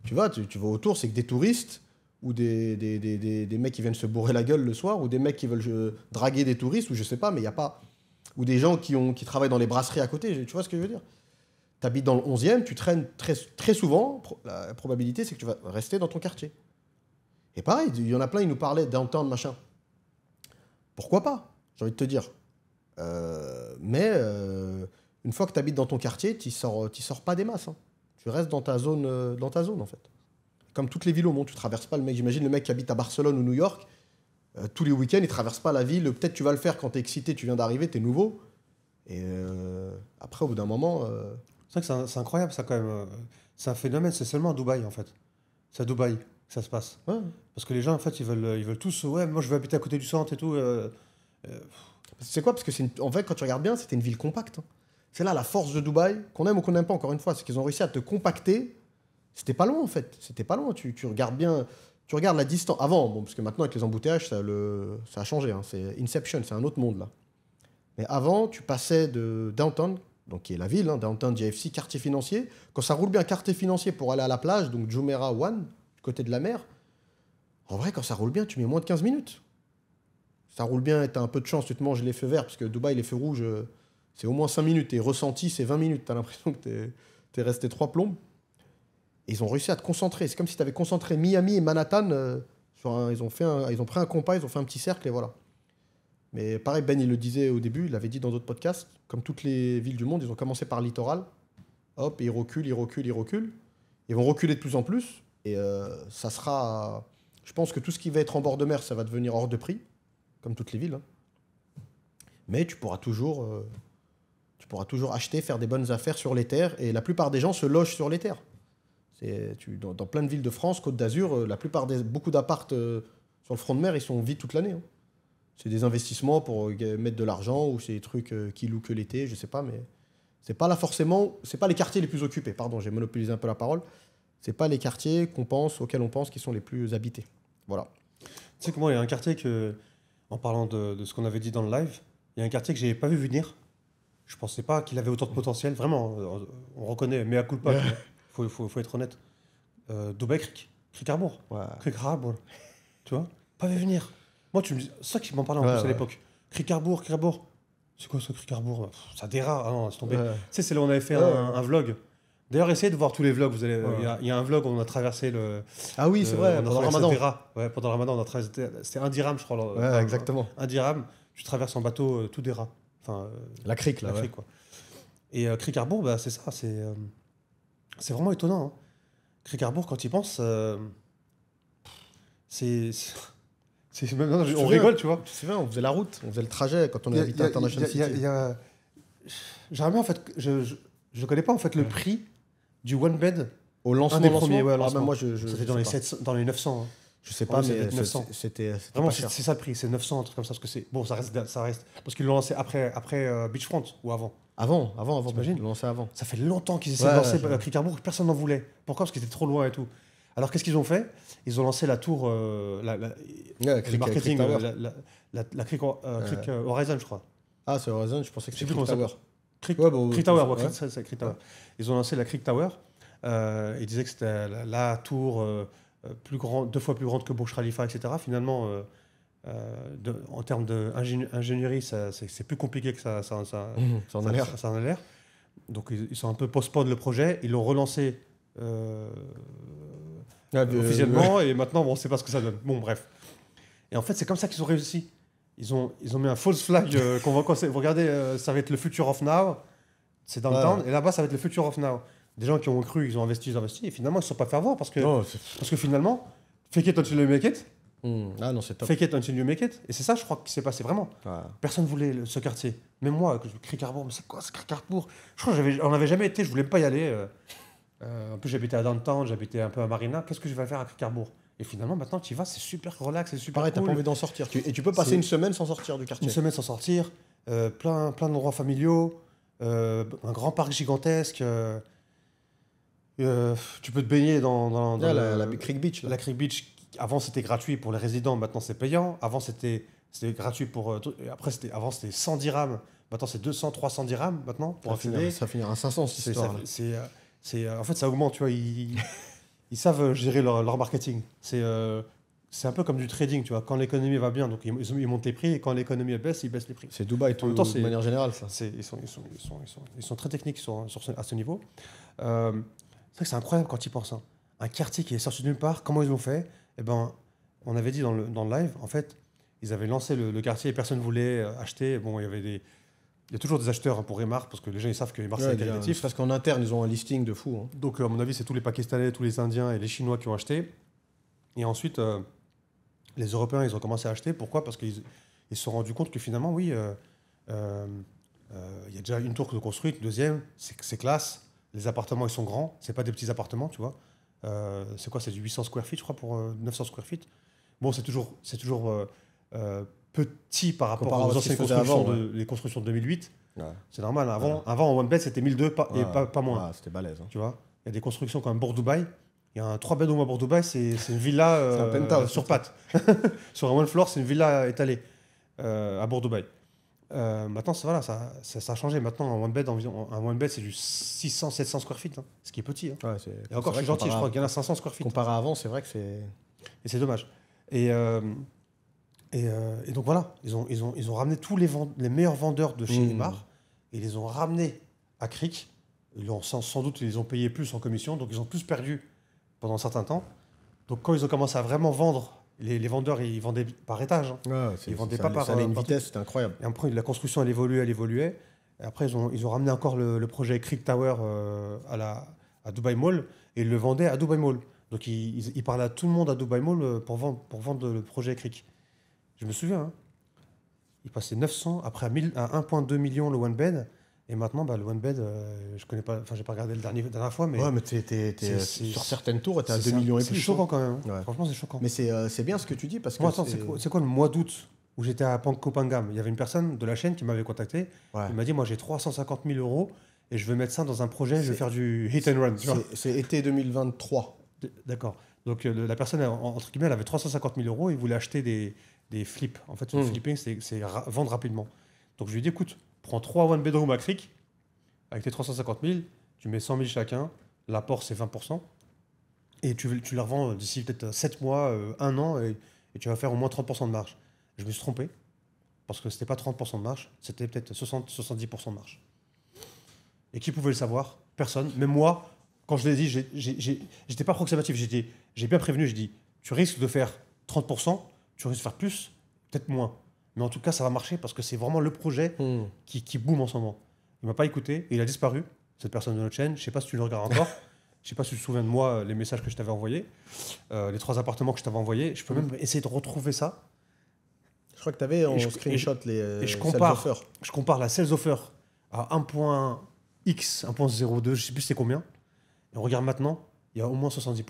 Tu vas autour, c'est que des touristes ou des mecs qui viennent se bourrer la gueule le soir, ou des mecs qui veulent draguer des touristes, ou je sais pas, mais il n'y a pas... Ou des gens qui travaillent dans les brasseries à côté, tu vois ce que je veux dire? Tu habites dans le 11e, tu traînes très, très souvent, la probabilité c'est que tu vas rester dans ton quartier. Et pareil, il y en a plein, ils nous parlaient downtown, machin. Pourquoi pas? J'ai envie de te dire. Mais une fois que tu habites dans ton quartier, tu sors pas des masses. Hein. Tu restes dans ta zone en fait. Comme toutes les villes au monde, tu traverses pas le mec. J'imagine le mec qui habite à Barcelone ou New York, tous les week-ends, il traverse pas la ville. Peut-être tu vas le faire quand tu es excité, tu viens d'arriver, tu es nouveau. Et après, au bout d'un moment... C'est vrai que c'est incroyable ça quand même. C'est un phénomène, c'est seulement à Dubaï en fait. C'est à Dubaï que ça se passe. Ouais. Parce que les gens en fait ils veulent tous, ouais, moi je veux habiter à côté du centre et tout. C'est quoi? Parce que en fait, quand tu regardes bien, c'était une ville compacte. Hein. C'est là la force de Dubaï, qu'on aime ou qu'on n'aime pas, encore une fois, c'est qu'ils ont réussi à te compacter. C'était pas loin en fait, c'était pas loin. Tu regardes bien, tu regardes la distance. Avant, bon, parce que maintenant avec les embouteillages, ça a changé. Hein. C'est Inception, c'est un autre monde là. Mais avant, tu passais de Downtown, donc qui est la ville, hein, Downtown JFC, quartier financier. Quand ça roule bien quartier financier pour aller à la plage, donc Jumeirah One, du côté de la mer, en vrai, quand ça roule bien, tu mets moins de 15 minutes. Ça roule bien et tu as un peu de chance, tu te manges les feux verts, parce que Dubaï, les feux rouges, c'est au moins 5 minutes. Et ressenti, c'est 20 minutes. Tu as l'impression que tu es resté 3 plombes. Et ils ont réussi à te concentrer. C'est comme si tu avais concentré Miami et Manhattan. Ils ont pris un compas, ils ont fait un petit cercle et voilà. Mais pareil, Ben, il le disait au début, il l'avait dit dans d'autres podcasts, comme toutes les villes du monde, ils ont commencé par le littoral. Hop, et ils reculent. Ils vont reculer de plus en plus. Et ça sera... Je pense que tout ce qui va être en bord de mer, ça va devenir hors de prix, comme toutes les villes. Hein. Mais tu pourras toujours acheter, faire des bonnes affaires sur les terres. Et la plupart des gens se logent sur les terres. Dans plein de villes de France, Côte d'Azur, beaucoup d'appartes sur le front de mer, ils sont vides toute l'année. Hein. C'est des investissements pour mettre de l'argent ou c'est des trucs qui louent que l'été, je sais pas, mais c'est pas là forcément, c'est pas les quartiers les plus occupés. Pardon, j'ai monopolisé un peu la parole. C'est pas les quartiers auxquels on pense qui sont les plus habités. Voilà. Tu sais que moi, il y a un quartier en parlant de ce qu'on avait dit dans le live, il y a un quartier que j'avais pas vu venir. Je pensais pas qu'il avait autant de potentiel. Vraiment, on reconnaît, mais à coup de pas. Faut être honnête. Dubaï Creek Harbour. Ouais. Creek Harbour. Tu vois, pas vu venir. Moi, c'est ça qui m'en parlait en plus à l'époque. Creek Harbour. C'est quoi ce Creek Harbour? Ça dérape. Ah non, c'est tombé. Tu sais, c'est là où on avait fait un vlog. D'ailleurs, essayez de voir tous les vlogs. Il y a un vlog où on a traversé le. Ah oui, c'est vrai, pendant le Ramadan. Ouais, pendant le Ramadan, on a traversé. C'était un dirham, je crois. Ouais, exactement. Un dirham, tu traverses en bateau tout Dera. Enfin, la crique, là. La crique, quoi. Et Creek Harbour, bah, c'est ça. C'est vraiment étonnant. Hein. Creek Harbour, quand il pense, c'est Maintenant, Tu te on souviens rigole, tu vois. Tu te souviens, on faisait la route, on faisait le trajet quand on Il y a- habitait à International City. J'aimerais bien, en fait, je connais pas en fait le prix du one bed. Au lancement, Un des premiers, ouais, ah, lancement. ben moi, C'était je dans sais les pas. 700 dans les 900. Hein. Je sais Ouais, pas, ça devait mais être 900. c'était Vraiment, pas cher. c'est ça le prix, c'est 900, un truc comme ça. Parce que c'est bon, ça reste. Parce qu'ils l'ont lancé après Beachfront ou avant. Avant, T'imagines ils l'ont lancé avant. Ça fait longtemps qu'ils essaient Ouais, de lancer ouais. Crick Harbour, personne n'en voulait. Pourquoi? Parce qu'ils étaient trop loin et tout. Alors qu'est-ce qu'ils ont fait? Ils ont lancé la tour, Ouais, le Crick marketing, Tower. la Crick Horizon, je crois. Ah, c'est Horizon, je pensais que Je sais c'était plus Crick comment Tower. Crick, Ouais, bon, Crick Tower, ouais, ouais. c'est Crick Tower. Ils ont lancé la Crick Tower. Ils disaient que c'était la tour plus grande, 2 fois plus grande que Burj Khalifa, etc. Finalement, en termes d'ingénierie, c'est plus compliqué que ça Ça en a l'air. ça en a l'air. Donc ils sont un peu postpone le projet. Ils l'ont relancé officiellement et maintenant, bon, on ne sait pas ce que ça donne. Bon, bref. Et en fait, c'est comme ça qu'ils ont réussi. Ils ont mis un false flag qu'on va vous regardez, ça va être le future of now. C'est dans le temps. Et là-bas, ça va être le future of now. Des gens qui ont cru, ils ont investi, et finalement, ils ne se sont pas fait avoir parce que finalement, fake it until you make it. Ah non, c'est top. Fake it until you make it. Et c'est ça, je crois, qui s'est passé vraiment. Ouais. Personne ne voulait ce quartier. Même moi, que je Crick Harbour, mais c'est quoi ce Crick Harbour? Je crois qu'on n'avait jamais été, je voulais pas y aller. En plus, j'habitais à Downtown, j'habitais un peu à Marina. Qu'est-ce que je vais faire à Crick Harbour? Et finalement, maintenant, tu y vas, c'est super relax, c'est super Pareil, t'as cool. pas envie d'en sortir. Et tu peux passer une semaine sans sortir du quartier. Une semaine sans sortir, plein d'endroits familiaux, un grand parc gigantesque. Tu peux te baigner dans la Crick Beach. Là. La Crick Beach. Avant, c'était gratuit pour les résidents, maintenant c'est payant. Avant, c'était gratuit pour. Après, avant, c'était 100 dirhams. Maintenant, c'est 200, 300 dirhams maintenant pour affiner. Ça finira à 500 cette histoire. En fait, ça augmente, tu vois. Ils savent gérer leur marketing. C'est un peu comme du trading, tu vois. Quand l'économie va bien, donc ils montent les prix, et quand l'économie baisse, ils baissent les prix. C'est Dubaï tout, de manière générale, ça. Ils sont très techniques à ce niveau. C'est vrai que c'est incroyable quand ils pensent. Hein. Un quartier qui est sorti de nulle part, comment ils l'ont fait? Eh ben, on avait dit dans le live, en fait, ils avaient lancé le quartier et personne ne voulait acheter. Bon, il y a toujours des acheteurs pour Emar, parce que les gens ils savent que Emar c'est qualitatif. Parce qu'en interne, ils ont un listing de fou. Hein. Donc, à mon avis, c'est tous les Pakistanais, tous les Indiens et les Chinois qui ont acheté. Et ensuite, les Européens, ils ont commencé à acheter. Pourquoi? Parce qu'ils se sont rendus compte que finalement, oui, il y a déjà une tour construite, deuxième, c'est classe. Les appartements, ils sont grands. C'est pas des petits appartements, tu vois. C'est quoi? C'est du 800 square feet, je crois, pour 900 square feet. Bon, c'est toujours petit par rapport aux anciennes constructions, les constructions de 2008. Ouais. C'est normal. Avant, en one bed, c'était 1002 et pas moins. C'était balèze. Hein. Tu vois, il y a des constructions comme Bourg Dubaï. Il y a un 3 bedrooms à Bourg Dubaï, c'est une villa sur pattes. Sur un one floor, c'est une villa étalée à Bourg Dubaï. Maintenant, voilà, ça a changé. Maintenant, un one bed, c'est du 600, 700 square feet, hein, ce qui est petit. Hein. Ouais, et encore, je suis gentil, je crois qu'il y en a 500 square feet. Comparé à avant, c'est vrai que c'est. Et c'est dommage. Et donc voilà, ils ont ramené tous les meilleurs vendeurs de chez Emar et ils les ont ramenés à Crick. Sans doute, ils les ont payés plus en commission, donc ils ont plus perdu pendant un certain temps. Donc quand ils ont commencé à vraiment vendre, les vendeurs, ils vendaient par étage. Hein. Ouais, ils vendaient pas par... Ça allait une vitesse, c'était incroyable. Et après, la construction, elle évoluait. Et après, ils ont ramené encore le projet Crick Tower à Dubai Mall et ils le vendaient à Dubai Mall. Donc ils parlaient à tout le monde à Dubai Mall pour vendre le projet Crick. Je me souviens, hein. Ils passaient 900, après à 1,2 million le one bed. Et maintenant, le one bed, je connais pas, j'ai pas regardé la dernière fois, mais. Ouais, mais sur certaines tours, t'es à 2 millions et plus. C'est choquant quand même. Ouais. Franchement, c'est choquant. Mais c'est bien ce que tu dis parce que. Bon, attends, c'est quoi le mois d'août où j'étais à Pankow Pangam? Il y avait une personne de la chaîne qui m'avait contacté. Ouais. Il m'a dit, moi, j'ai 350 000 euros et je veux mettre ça dans un projet, je vais faire du hit and run. C'est été 2023. D'accord. Donc la personne, entre guillemets, elle avait 350 000 euros et il voulait acheter des flips. En fait, le flipping, c'est vendre rapidement. Donc je lui ai dit, écoute, prends 3 one bedroom à Crick, avec tes 350 000, tu mets 100 000 chacun, l'apport c'est 20%, et tu les revends d'ici peut-être 7 mois, 1 an, et tu vas faire au moins 30% de marge. Je me suis trompé, parce que c'était pas 30% de marge, c'était peut-être 60-70% de marge. Et qui pouvait le savoir? Personne. Même moi, quand je l'ai dit, j'étais pas approximatif, j'ai bien prévenu, j'ai dit, tu risques de faire 30%, tu risques de faire plus, peut-être moins. Mais en tout cas, ça va marcher parce que c'est vraiment le projet qui boom en ce moment. Il ne m'a pas écouté et il a disparu, cette personne de notre chaîne. Je ne sais pas si tu le regardes encore. Je ne sais pas si tu te souviens de moi, les messages que je t'avais envoyés, les 3 appartements que je t'avais envoyés. Je peux même essayer de retrouver ça. Je crois que tu avais en screenshot les sales offers. Je compare la sales offer à 1.x, 1.02, je sais plus c'est combien. Et on regarde maintenant, il y a au moins 70%.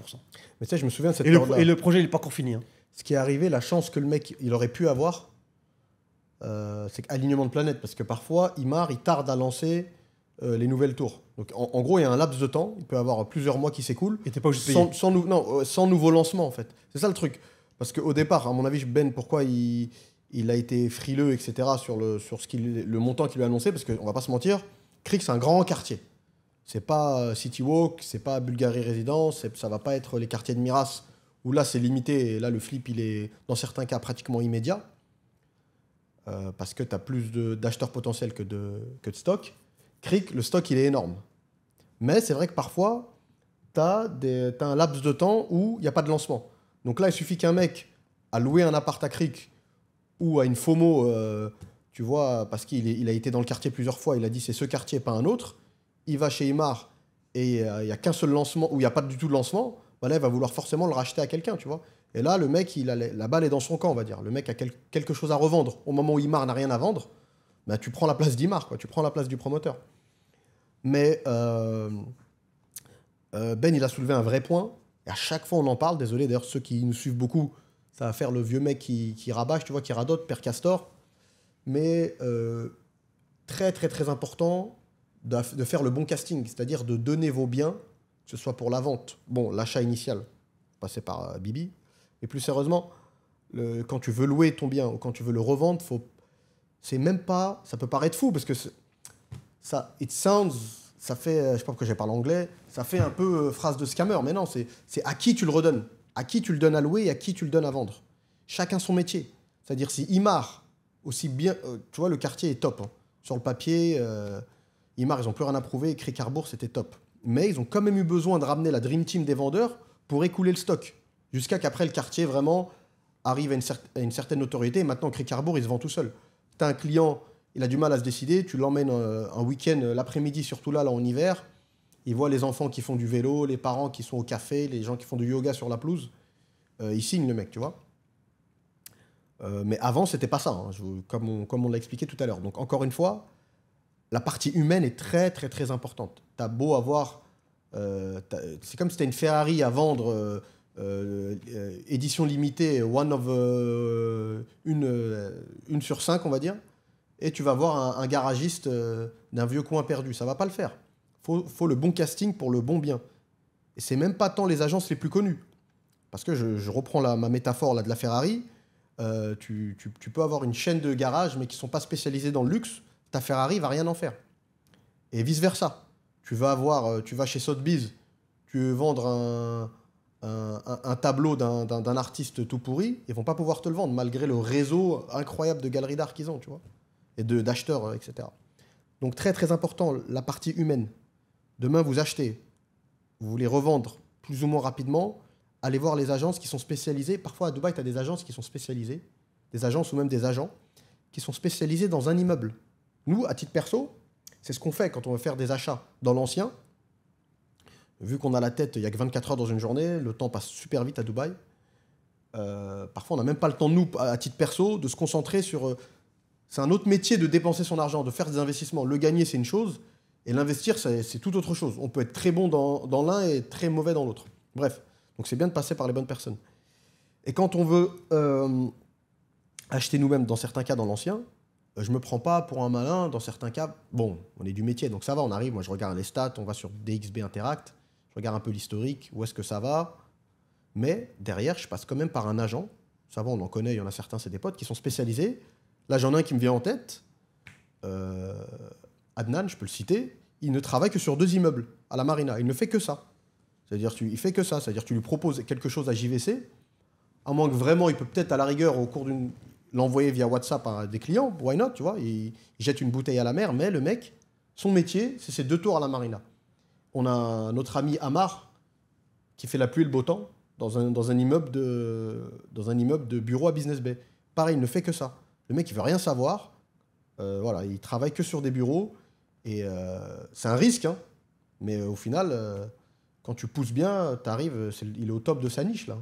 Mais tu sais, je me souviens de cette Et le projet, il n'est pas encore fini. Hein. Ce qui est arrivé, la chance que le mec il aurait pu avoir, c'est alignement de planète. Parce que parfois, il tarde à lancer les nouvelles tours. Donc, en gros, il y a un laps de temps. Il peut y avoir plusieurs mois qui s'écoulent. Et t'es pas obligé de payer. Sans nouveau lancement, en fait. C'est ça le truc. Parce qu'au départ, à mon avis, Ben, pourquoi il a été frileux, etc., sur le montant qu'il lui a annoncé, parce qu'on va pas se mentir, Creek, c'est un grand quartier. C'est pas City Walk, c'est pas Bulgari Residence, ça va pas être les quartiers de Miras, où là, c'est limité, et là, le flip, il est, dans certains cas, pratiquement immédiat, parce que tu as plus d'acheteurs potentiels que de stock. Creek, le stock, il est énorme. Mais c'est vrai que parfois, tu as un laps de temps où il n'y a pas de lancement. Donc là, il suffit qu'un mec a loué un appart à Creek ou à une FOMO, tu vois, parce qu'il a été dans le quartier plusieurs fois, il a dit c'est ce quartier, pas un autre. Il va chez Imar et il n'y a qu'un seul lancement, ou il n'y a pas du tout de lancement, bah là, il va vouloir forcément le racheter à quelqu'un, tu vois. Et là, le mec, la balle est dans son camp, on va dire. Le mec a quelque chose à revendre. Au moment où Imar n'a rien à vendre, bah, tu prends la place d'Imar, quoi. Tu prends la place du promoteur. Mais Ben, il a soulevé un vrai point. Et à chaque fois, on en parle. Désolé, d'ailleurs, ceux qui nous suivent beaucoup, ça va faire le vieux mec qui rabâche, tu vois, qui radote, Père Castor. Mais très, très, très important de faire le bon casting, c'est-à-dire de donner vos biens, que ce soit pour la vente, bon, l'achat initial, passer par Bibi, et plus sérieusement, quand tu veux louer ton bien ou quand tu veux le revendre, c'est même pas, ça peut paraître fou, parce que ça fait, je sais pas pourquoi j'ai parlé anglais, ça fait un peu phrase de scammer, mais non, c'est à qui tu le redonnes, à qui tu le donnes à louer et à qui tu le donnes à vendre. Chacun son métier. C'est-à-dire si Imar, aussi bien, tu vois, le quartier est top, hein. Sur le papier, Imar, ils n'ont plus rien à prouver, Cricarbourg, c'était top. Mais ils ont quand même eu besoin de ramener la Dream Team des vendeurs pour écouler le stock, jusqu'à qu'après le quartier vraiment arrive à une certaine notoriété. Et maintenant, Cricarbourg, il se vend tout seul. Tu as un client, il a du mal à se décider, tu l'emmènes un week-end, l'après-midi, surtout là en hiver, il voit les enfants qui font du vélo, les parents qui sont au café, les gens qui font du yoga sur la pelouse, il signe le mec, tu vois. Mais avant, c'était pas ça, hein, comme on l'a expliqué tout à l'heure. Donc encore une fois, la partie humaine est très très très importante. T'as beau avoir, c'est comme si t'as une Ferrari à vendre, édition limitée, une sur 5 on va dire, et tu vas voir un garagiste d'un vieux coin perdu. Ça va pas le faire. Faut le bon casting pour le bon bien. Et c'est même pas tant les agences les plus connues. Parce que je reprends ma métaphore là, de la Ferrari. Tu peux avoir une chaîne de garages, mais qui ne sont pas spécialisés dans le luxe. Ta Ferrari va rien en faire. Et vice-versa. Tu vas chez Sotheby's, tu veux vendre un tableau d'un artiste tout pourri, ils ne vont pas pouvoir te le vendre, malgré le réseau incroyable de galeries d'art qu'ils ont, tu vois, et d'acheteurs, etc. Donc très très important, la partie humaine. Demain, vous achetez, vous voulez revendre plus ou moins rapidement, allez voir les agences qui sont spécialisées. Parfois, à Dubaï, tu as des agences qui sont spécialisées, des agences ou même des agents qui sont spécialisés dans un immeuble. Nous, à titre perso, c'est ce qu'on fait quand on veut faire des achats dans l'ancien. Vu qu'on a la tête, il n'y a que 24 heures dans une journée, le temps passe super vite à Dubaï. Parfois, on n'a même pas le temps, nous, à titre perso, de se concentrer sur... c'est un autre métier de dépenser son argent, de faire des investissements. Le gagner, c'est une chose, et l'investir, c'est tout autre chose. On peut être très bon dans l'un et très mauvais dans l'autre. Bref. Donc c'est bien de passer par les bonnes personnes. Et quand on veut acheter nous-mêmes, dans certains cas dans l'ancien, je me prends pas pour un malin, dans certains cas, bon, on est du métier, donc ça va, on arrive, moi je regarde les stats, on va sur DXB Interact, je regarde un peu l'historique, où est-ce que ça va, mais derrière, je passe quand même par un agent, ça va, on en connaît, il y en a certains, c'est des potes qui sont spécialisés. Là, j'en ai un qui me vient en tête, Adnan, je peux le citer, il ne travaille que sur 2 immeubles à la Marina, il ne fait que ça. C'est-à-dire il fait que ça, c'est-à-dire tu lui proposes quelque chose à JVC, à moins que vraiment il peut peut-être à la rigueur au cours l'envoyer via WhatsApp à des clients, why not, tu vois, il jette une bouteille à la mer, mais le mec, son métier, c'est ses 2 tours à la Marina. On a notre ami Amar qui fait la pluie et le beau temps dans un immeuble de bureau à Business Bay. Pareil, il ne fait que ça. Le mec, il veut rien savoir, voilà, il travaille que sur des bureaux et c'est un risque, hein, mais au final. Quand tu pousses bien, il est au top de sa niche, là.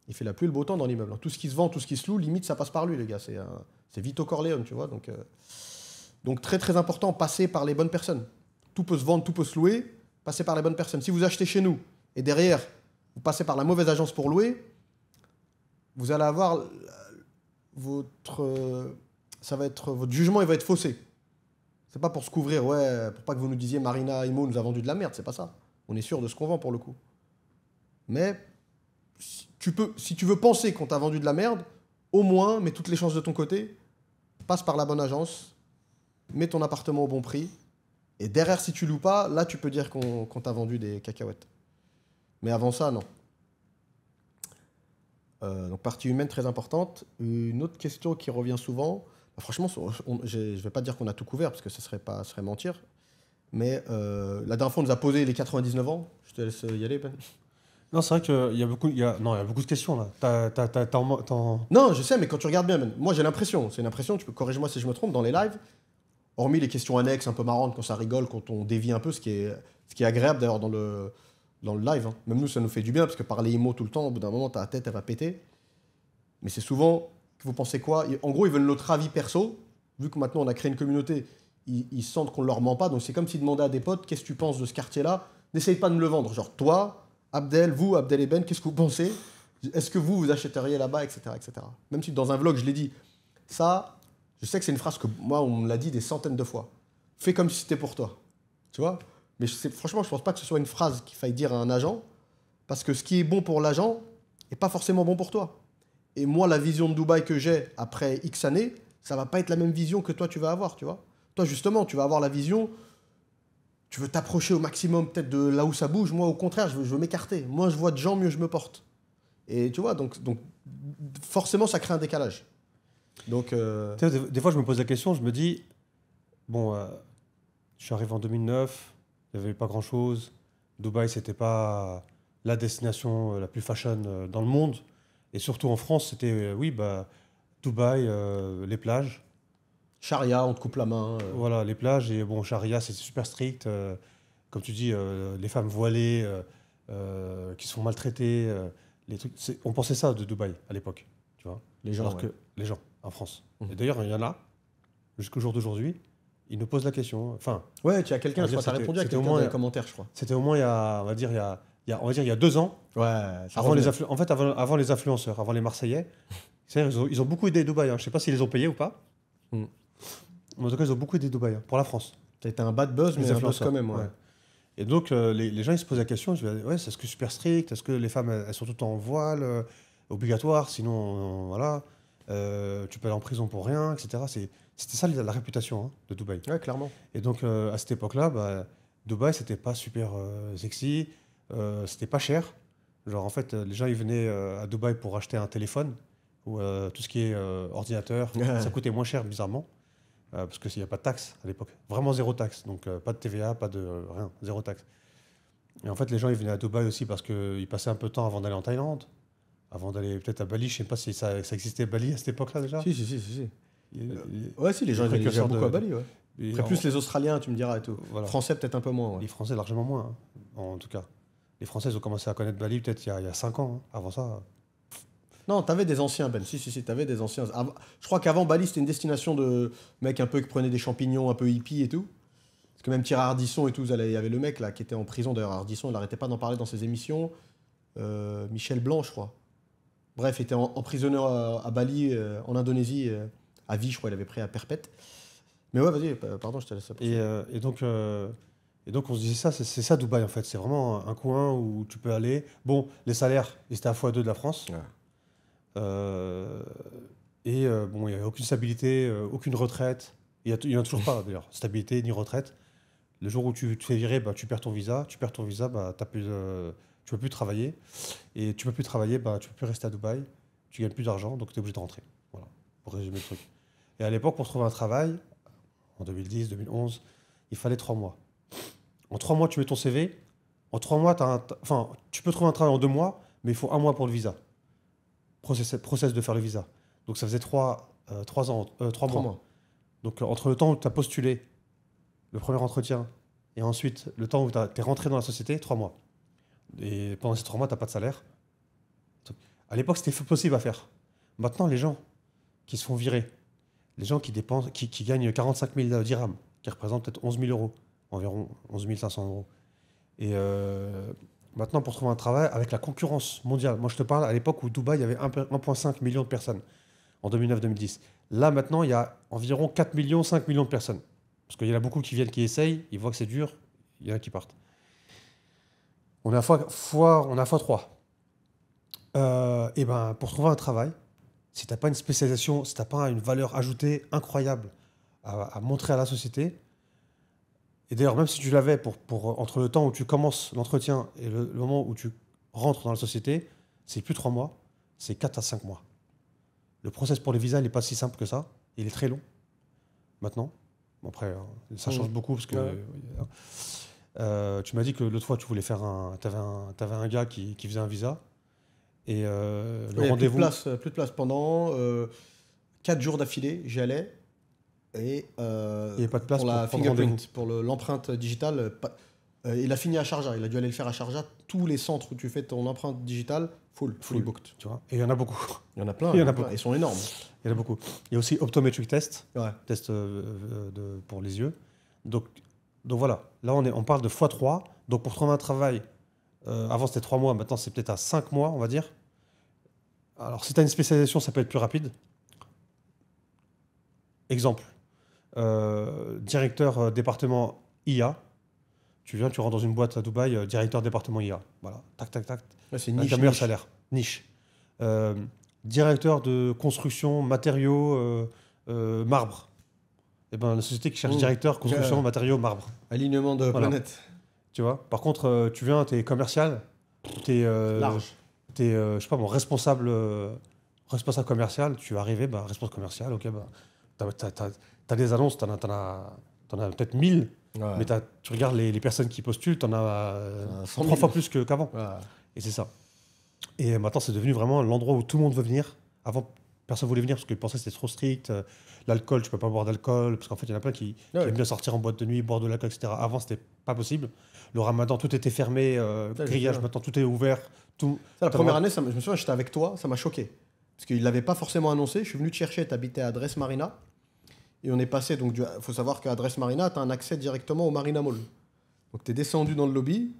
Il fait la pluie et le beau temps dans l'immeuble. Tout ce qui se vend, tout ce qui se loue, limite, ça passe par lui, les gars. C'est Vito Corleone, tu vois. Donc très très important, passer par les bonnes personnes. Tout peut se vendre, tout peut se louer, passer par les bonnes personnes. Si vous achetez chez nous et derrière, vous passez par la mauvaise agence pour louer, vous allez avoir votre jugement, il va être faussé. C'est pas pour se couvrir, ouais, pour pas que vous nous disiez Marina Imo nous a vendu de la merde, c'est pas ça. On est sûr de ce qu'on vend pour le coup. Mais si tu veux penser qu'on t'a vendu de la merde, au moins, mets toutes les chances de ton côté, passe par la bonne agence, mets ton appartement au bon prix, et derrière, si tu loues pas, là, tu peux dire qu'on t'a vendu des cacahuètes. Mais avant ça, non. Donc, partie humaine très importante. Une autre question qui revient souvent, franchement, je ne vais pas dire qu'on a tout couvert, parce que ce serait mentir, mais la dernière fois, on nous a posé les 99 ans. Je te laisse y aller, Ben. Non, c'est vrai qu'il y a beaucoup, il y a beaucoup de questions là. Non, je sais, mais quand tu regardes bien, moi j'ai l'impression, c'est une impression, tu peux corriger-moi si je me trompe, dans les lives, hormis les questions annexes un peu marrantes quand ça rigole, quand on dévie un peu, ce qui est agréable d'ailleurs dans le live. Hein. Même nous, ça nous fait du bien, parce que parler IMO tout le temps, au bout d'un moment, ta tête, elle va péter. Mais c'est souvent, vous pensez quoi? En gros, ils veulent notre avis perso, vu que maintenant on a créé une communauté, ils sentent qu'on leur ment pas, donc c'est comme s'ils demandaient à des potes, qu'est-ce que tu penses de ce quartier-là? N'essaye pas de me le vendre, genre toi, Abdel, vous, Abdel et Ben, qu'est-ce que vous pensez? Est-ce que vous achèteriez là-bas, etc., etc. Même si dans un vlog, je l'ai dit. Ça, je sais que c'est une phrase que moi, on me l'a dit des centaines de fois. Fais comme si c'était pour toi. Tu vois? Mais franchement, je pense pas que ce soit une phrase qu'il faille dire à un agent, parce que ce qui est bon pour l'agent n'est pas forcément bon pour toi. Et moi, la vision de Dubaï que j'ai après X années, ça va pas être la même vision que toi, tu vas avoir, tu vois? Toi, justement, tu vas avoir la vision... Tu veux t'approcher au maximum peut-être de là où ça bouge. Moi, au contraire, je veux m'écarter. Moins je vois de gens, mieux je me porte. Et tu vois, donc forcément, ça crée un décalage. Donc, des fois, je me pose la question, je me dis, bon, je suis arrivé en 2009, il n'y avait pas grand-chose. Dubaï, c'était pas la destination la plus fashion dans le monde. Et surtout en France, c'était, Dubaï, les plages. charia, on te coupe la main. Voilà, les plages. Et bon, charia, c'est super strict. Comme tu dis, les femmes voilées qui sont maltraitées. Les trucs, on pensait ça de Dubaï à l'époque. Tu vois. Les gens, Alors ouais. que les gens en France. Mhm. Et d'ailleurs, il y en a, jusqu'au jour d'aujourd'hui, ils nous posent la question. Enfin, Ouais, tu as quelqu'un, on va je dire, crois, t'as répondu à c'était quelqu'un au moins- dans les commentaires, je crois. c'était au moins, on va dire, il y a 2 ans, Ouais, ça avant revenait. avant les influenceurs, avant les Marseillais. C'est-à-dire, ils ont beaucoup aidé Dubaï. Hein. Je ne sais pas s'ils les ont payés ou pas. Mm. Mais en tout cas, ils ont beaucoup aidé Dubaï pour la France. Ça a été un bad buzz, mais Les un buzz influenceurs, quand même, ouais. ouais. Et donc, les gens, ils se posent la question, je dis, ouais, c'est super strict, est-ce que les femmes, elles sont tout le temps en voile, obligatoire, sinon, voilà, tu peux aller en prison pour rien, etc. C'était ça la réputation, hein, de Dubaï. Ouais, clairement. Et donc, à cette époque-là, Dubaï, c'était pas super sexy, c'était pas cher. Genre, en fait, les gens, ils venaient à Dubaï pour acheter un téléphone, ou tout ce qui est ordinateur, ça coûtait moins cher, bizarrement. Parce qu'il n'y a pas de taxe à l'époque. Vraiment zéro taxe. Donc pas de TVA, pas de rien. Zéro taxe. Et en fait, les gens, ils venaient à Dubaï aussi parce qu'ils passaient un peu de temps avant d'aller en Thaïlande. Avant d'aller peut-être à Bali. Je ne sais pas si ça existait Bali à cette époque-là déjà. Si. Il- Ouais, si, les gens, ils allaient précurseurs beaucoup de- à Bali, ouais. et Après, plus les Australiens, tu me diras et tout. Voilà. Français, peut-être un peu moins, ouais. Les Français, largement moins, hein, en tout cas. Les Français, ils ont commencé à connaître Bali peut-être il y a 5 ans. Hein. Avant ça... Non, t'avais des anciens, Ben. Si, t'avais des anciens. Je crois qu'avant, Bali, c'était une destination de mecs un peu qui prenaient des champignons, un peu hippies et tout. Parce que même Thierry Ardisson et tout, il y avait le mec là qui était en prison. D'ailleurs, Ardisson, il n'arrêtait pas d'en parler dans ses émissions. Michel Blanc, je crois. Bref, il était emprisonné à Bali, en Indonésie, à vie, je crois, il avait pris à perpète. Mais ouais, vas-y, pardon, je te laisse. Et donc, on se disait ça, c'est ça Dubaï en fait. C'est vraiment un coin où tu peux aller. Bon, les salaires, ils étaient à x2 de la France. Ouais. Bon, il n'y avait aucune stabilité, aucune retraite. Il n'y en a toujours pas d'ailleurs, stabilité ni retraite. Le jour où tu te fais virer, tu perds ton visa. Tu perds ton visa, tu ne peux plus travailler. Et tu ne peux plus travailler, tu ne peux plus rester à Dubaï. Tu gagnes plus d'argent, donc tu es obligé de rentrer. Voilà, pour résumer le truc. Et à l'époque, pour trouver un travail, en 2010, 2011, il fallait 3 mois. En 3 mois, tu mets ton CV. En 3 mois, tu peux trouver un travail en 2 mois, mais il faut 1 mois pour le visa. Process de faire le visa. Donc ça faisait 3 mois. Donc entre le temps où tu as postulé, le premier entretien, et ensuite le temps où tu es rentré dans la société, 3 mois. Et pendant ces 3 mois, tu n'as pas de salaire. À l'époque, c'était possible à faire. Maintenant, les gens qui se font virer, les gens qui dépensent, qui gagnent 45 000 dirhams, qui représentent peut-être 11 000 euros, environ 11 500 euros. Et maintenant, pour trouver un travail, avec la concurrence mondiale, moi je te parle à l'époque où Dubaï, il y avait 1,5 million de personnes, en 2009-2010. Là, maintenant, il y a environ 4 millions, 5 millions de personnes. Parce qu'il y en a beaucoup qui viennent, qui essayent, ils voient que c'est dur, il y en a qui partent. On est à on est à x3. Et ben, pour trouver un travail, si tu n'as pas une spécialisation, si tu n'as pas une valeur ajoutée incroyable à montrer à la société, et d'ailleurs, même si tu l'avais entre le temps où tu commences l'entretien et le moment où tu rentres dans la société, c'est plus 3 mois, c'est 4 à 5 mois. Le process pour les visas, il n'est pas si simple que ça. Il est très long, maintenant. Bon, après, ça change beaucoup parce que... tu m'as dit que l'autre fois, tu voulais faire t'avais un gars qui faisait un visa. Et le rendez-vous... Plus de place. Pendant 4 jours d'affilée, j'y allais. Et il n'y avait pas de place pour la pour le fingerprint, pour l'empreinte digitale. Il a fini à Sharjah. Il a dû aller le faire à Sharjah. Tous les centres où tu fais ton empreinte digitale, fully booked. Tu vois. Et il y en a beaucoup. Il y en a plein. Ils sont énormes. Il y en a beaucoup. Il y a aussi optometric test, Ouais. test pour les yeux. Donc voilà, là on parle de x3. Donc pour trouver un travail, avant c'était 3 mois, maintenant c'est peut-être à 5 mois, on va dire. Alors si tu as une spécialisation, ça peut être plus rapide. Exemple, directeur département IA. Tu viens, tu rentres dans une boîte à Dubaï, directeur département IA. Voilà, tac, tac, tac. Ouais, c'est avec un meilleur salaire. Niche. Directeur de construction, matériaux, marbre. Eh ben, la société qui cherche directeur, construction, matériaux, marbre. Alignement de planète. Tu vois. Par contre, tu viens, tu es commercial, tu es, large. Je sais pas, bon, responsable commercial, tu es arrivé, responsable commercial, ok, t'as des annonces, t'en as peut-être 1000, mais tu regardes les personnes qui postulent, t'en as 3 fois plus qu'avant. Et c'est ça. Et maintenant, c'est devenu vraiment l'endroit où tout le monde veut venir. Avant, personne ne voulait venir parce qu'ils pensaient que c'était trop strict. L'alcool, tu peux pas boire d'alcool. Parce qu'en fait, il y en a plein qui aiment bien sortir en boîte de nuit, boire de l'alcool, etc. Avant, c'était pas possible. Le ramadan, tout était fermé. Grillage, maintenant, tout est ouvert. La première année, je me souviens, j'étais avec toi, ça m'a choqué. Parce qu'il ne l'avait pas forcément annoncé. Je suis venu te chercher, tu habitais à Adresse Marina. Et on est passé, donc il faut savoir qu'à Adresse Marina, tu as un accès directement au Marina Mall. Donc tu es descendu dans le lobby,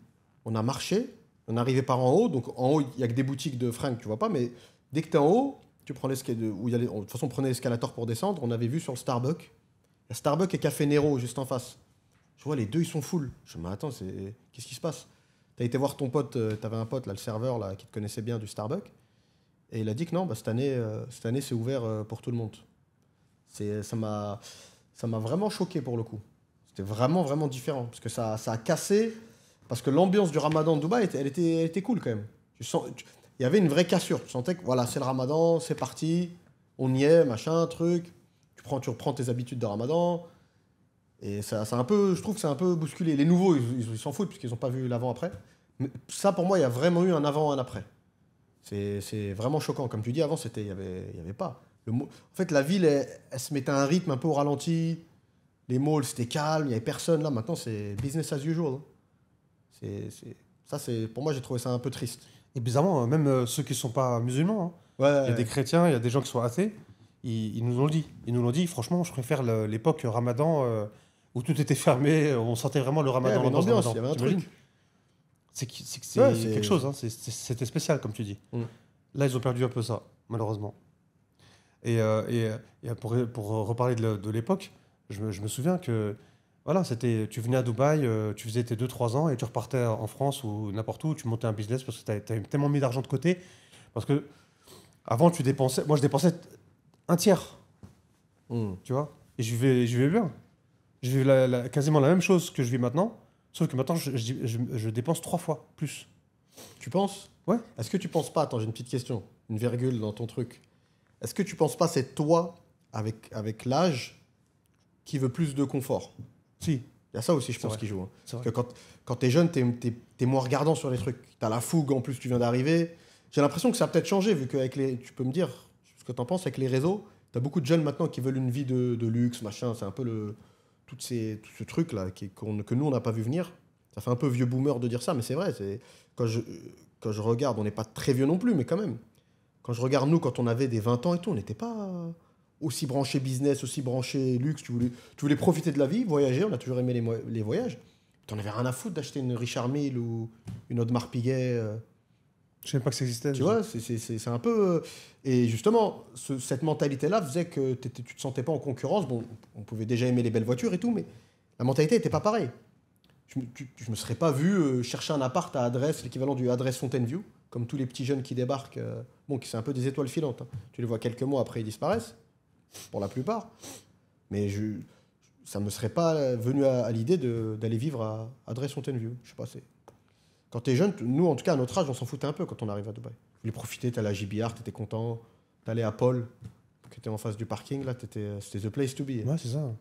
on a marché. On arrivait par en haut, donc en haut, il n'y a que des boutiques de fringues, tu vois pas, mais dès que tu es en haut, tu prends l'escalator, de toute façon, on prenait l'escalator pour descendre, on avait vu sur le Starbucks, il y a Starbucks et Café Nero juste en face. Je vois, les deux, ils sont full. Je me dis, mais attends, qu'est-ce qui se passe? Tu as été voir ton pote, tu avais un pote, là, le serveur, là, qui te connaissait bien du Starbucks, et il a dit que non, cette année c'est ouvert pour tout le monde. Ça m'a vraiment choqué pour le coup. C'était vraiment, vraiment différent, parce que ça a cassé... Parce que l'ambiance du ramadan de Dubaï, elle était cool quand même. Il y avait une vraie cassure. Tu sentais que voilà, c'est le ramadan, c'est parti, on y est, machin, truc. Tu reprends tes habitudes de ramadan. Et ça un peu, je trouve que c'est un peu bousculé. Les nouveaux, ils s'en foutent puisqu'ils n'ont pas vu l'avant-après. Mais ça, pour moi, il y a vraiment eu un avant, un après. C'est vraiment choquant. Comme tu dis, avant, il y avait pas. En fait, la ville, elle se mettait à un rythme un peu au ralenti. Les malls, c'était calme, il n'y avait personne. Là, maintenant, c'est business as usual. Pour moi, j'ai trouvé ça un peu triste. Et bizarrement, même ceux qui ne sont pas musulmans, il y a des chrétiens, il y a des gens qui sont athées, ils nous l'ont dit. Ils nous l'ont dit, franchement, je préfère l'époque ramadan où tout était fermé, on sentait vraiment le ramadan. Il y avait une ambiance, il y avait un truc. C'est quelque chose, hein, c'était spécial, comme tu dis. Là, ils ont perdu un peu ça, malheureusement. Et pour reparler de l'époque, je me souviens que voilà, tu venais à Dubaï, tu faisais tes 2-3 ans et tu repartais en France ou n'importe où, tu montais un business parce que tu avais tellement mis d'argent de côté. Parce que avant, moi je dépensais un tiers, tu vois, et je vivais bien. Je vivais quasiment la même chose que je vis maintenant, sauf que maintenant, je dépense 3 fois plus. Tu penses? Ouais. Est-ce que tu penses pas, attends, j'ai une petite question, une virgule dans ton truc. Est-ce que tu penses pas c'est toi, avec l'âge, qui veut plus de confort? Si. Il y a ça aussi, je pense, qui joue. Hein. Parce que quand t'es jeune, t'es moins regardant sur les trucs. T'as la fougue, en plus, tu viens d'arriver. J'ai l'impression que ça a peut-être changé, vu que tu peux me dire ce que t'en penses avec les réseaux. T'as beaucoup de jeunes maintenant qui veulent une vie de luxe, machin. C'est un peu tout ce truc-là que nous, on n'a pas vu venir. Ça fait un peu vieux boomer de dire ça, mais c'est vrai. Quand je regarde, on n'est pas très vieux non plus, mais quand même. quand je regarde nous, quand on avait des 20 ans et tout, on n'était pas aussi branché business, aussi branché luxe. Tu voulais profiter de la vie, voyager. On a toujours aimé les voyages. T'en avais rien à foutre d'acheter une Richard Mille ou une Audemars Piguet. Je savais pas que ça existait. Tu vois, c'est un peu... Et justement, cette mentalité-là faisait que tu te sentais pas en concurrence. Bon, on pouvait déjà aimer les belles voitures et tout, mais la mentalité n'était pas pareille. Je me serais pas vu chercher un appart à Adresse, l'équivalent du Adresse Fontaineview, comme tous les petits jeunes qui débarquent. Bon, qui c'est un peu des étoiles filantes. Hein. Tu les vois quelques mois après, ils disparaissent, pour la plupart. Mais ça me serait pas venu à l'idée d'aller vivre à Adresse Fontaineview. Je sais pas, c'est... Quand t'es jeune, nous, en tout cas, à notre âge, on s'en foutait un peu quand on arrive à Dubaï. Tu voulais profiter, t'allais à JBR, t'étais content. T'allais à Paul, qui était en face du parking, là, c'était the place to be. Ouais, c'est ça.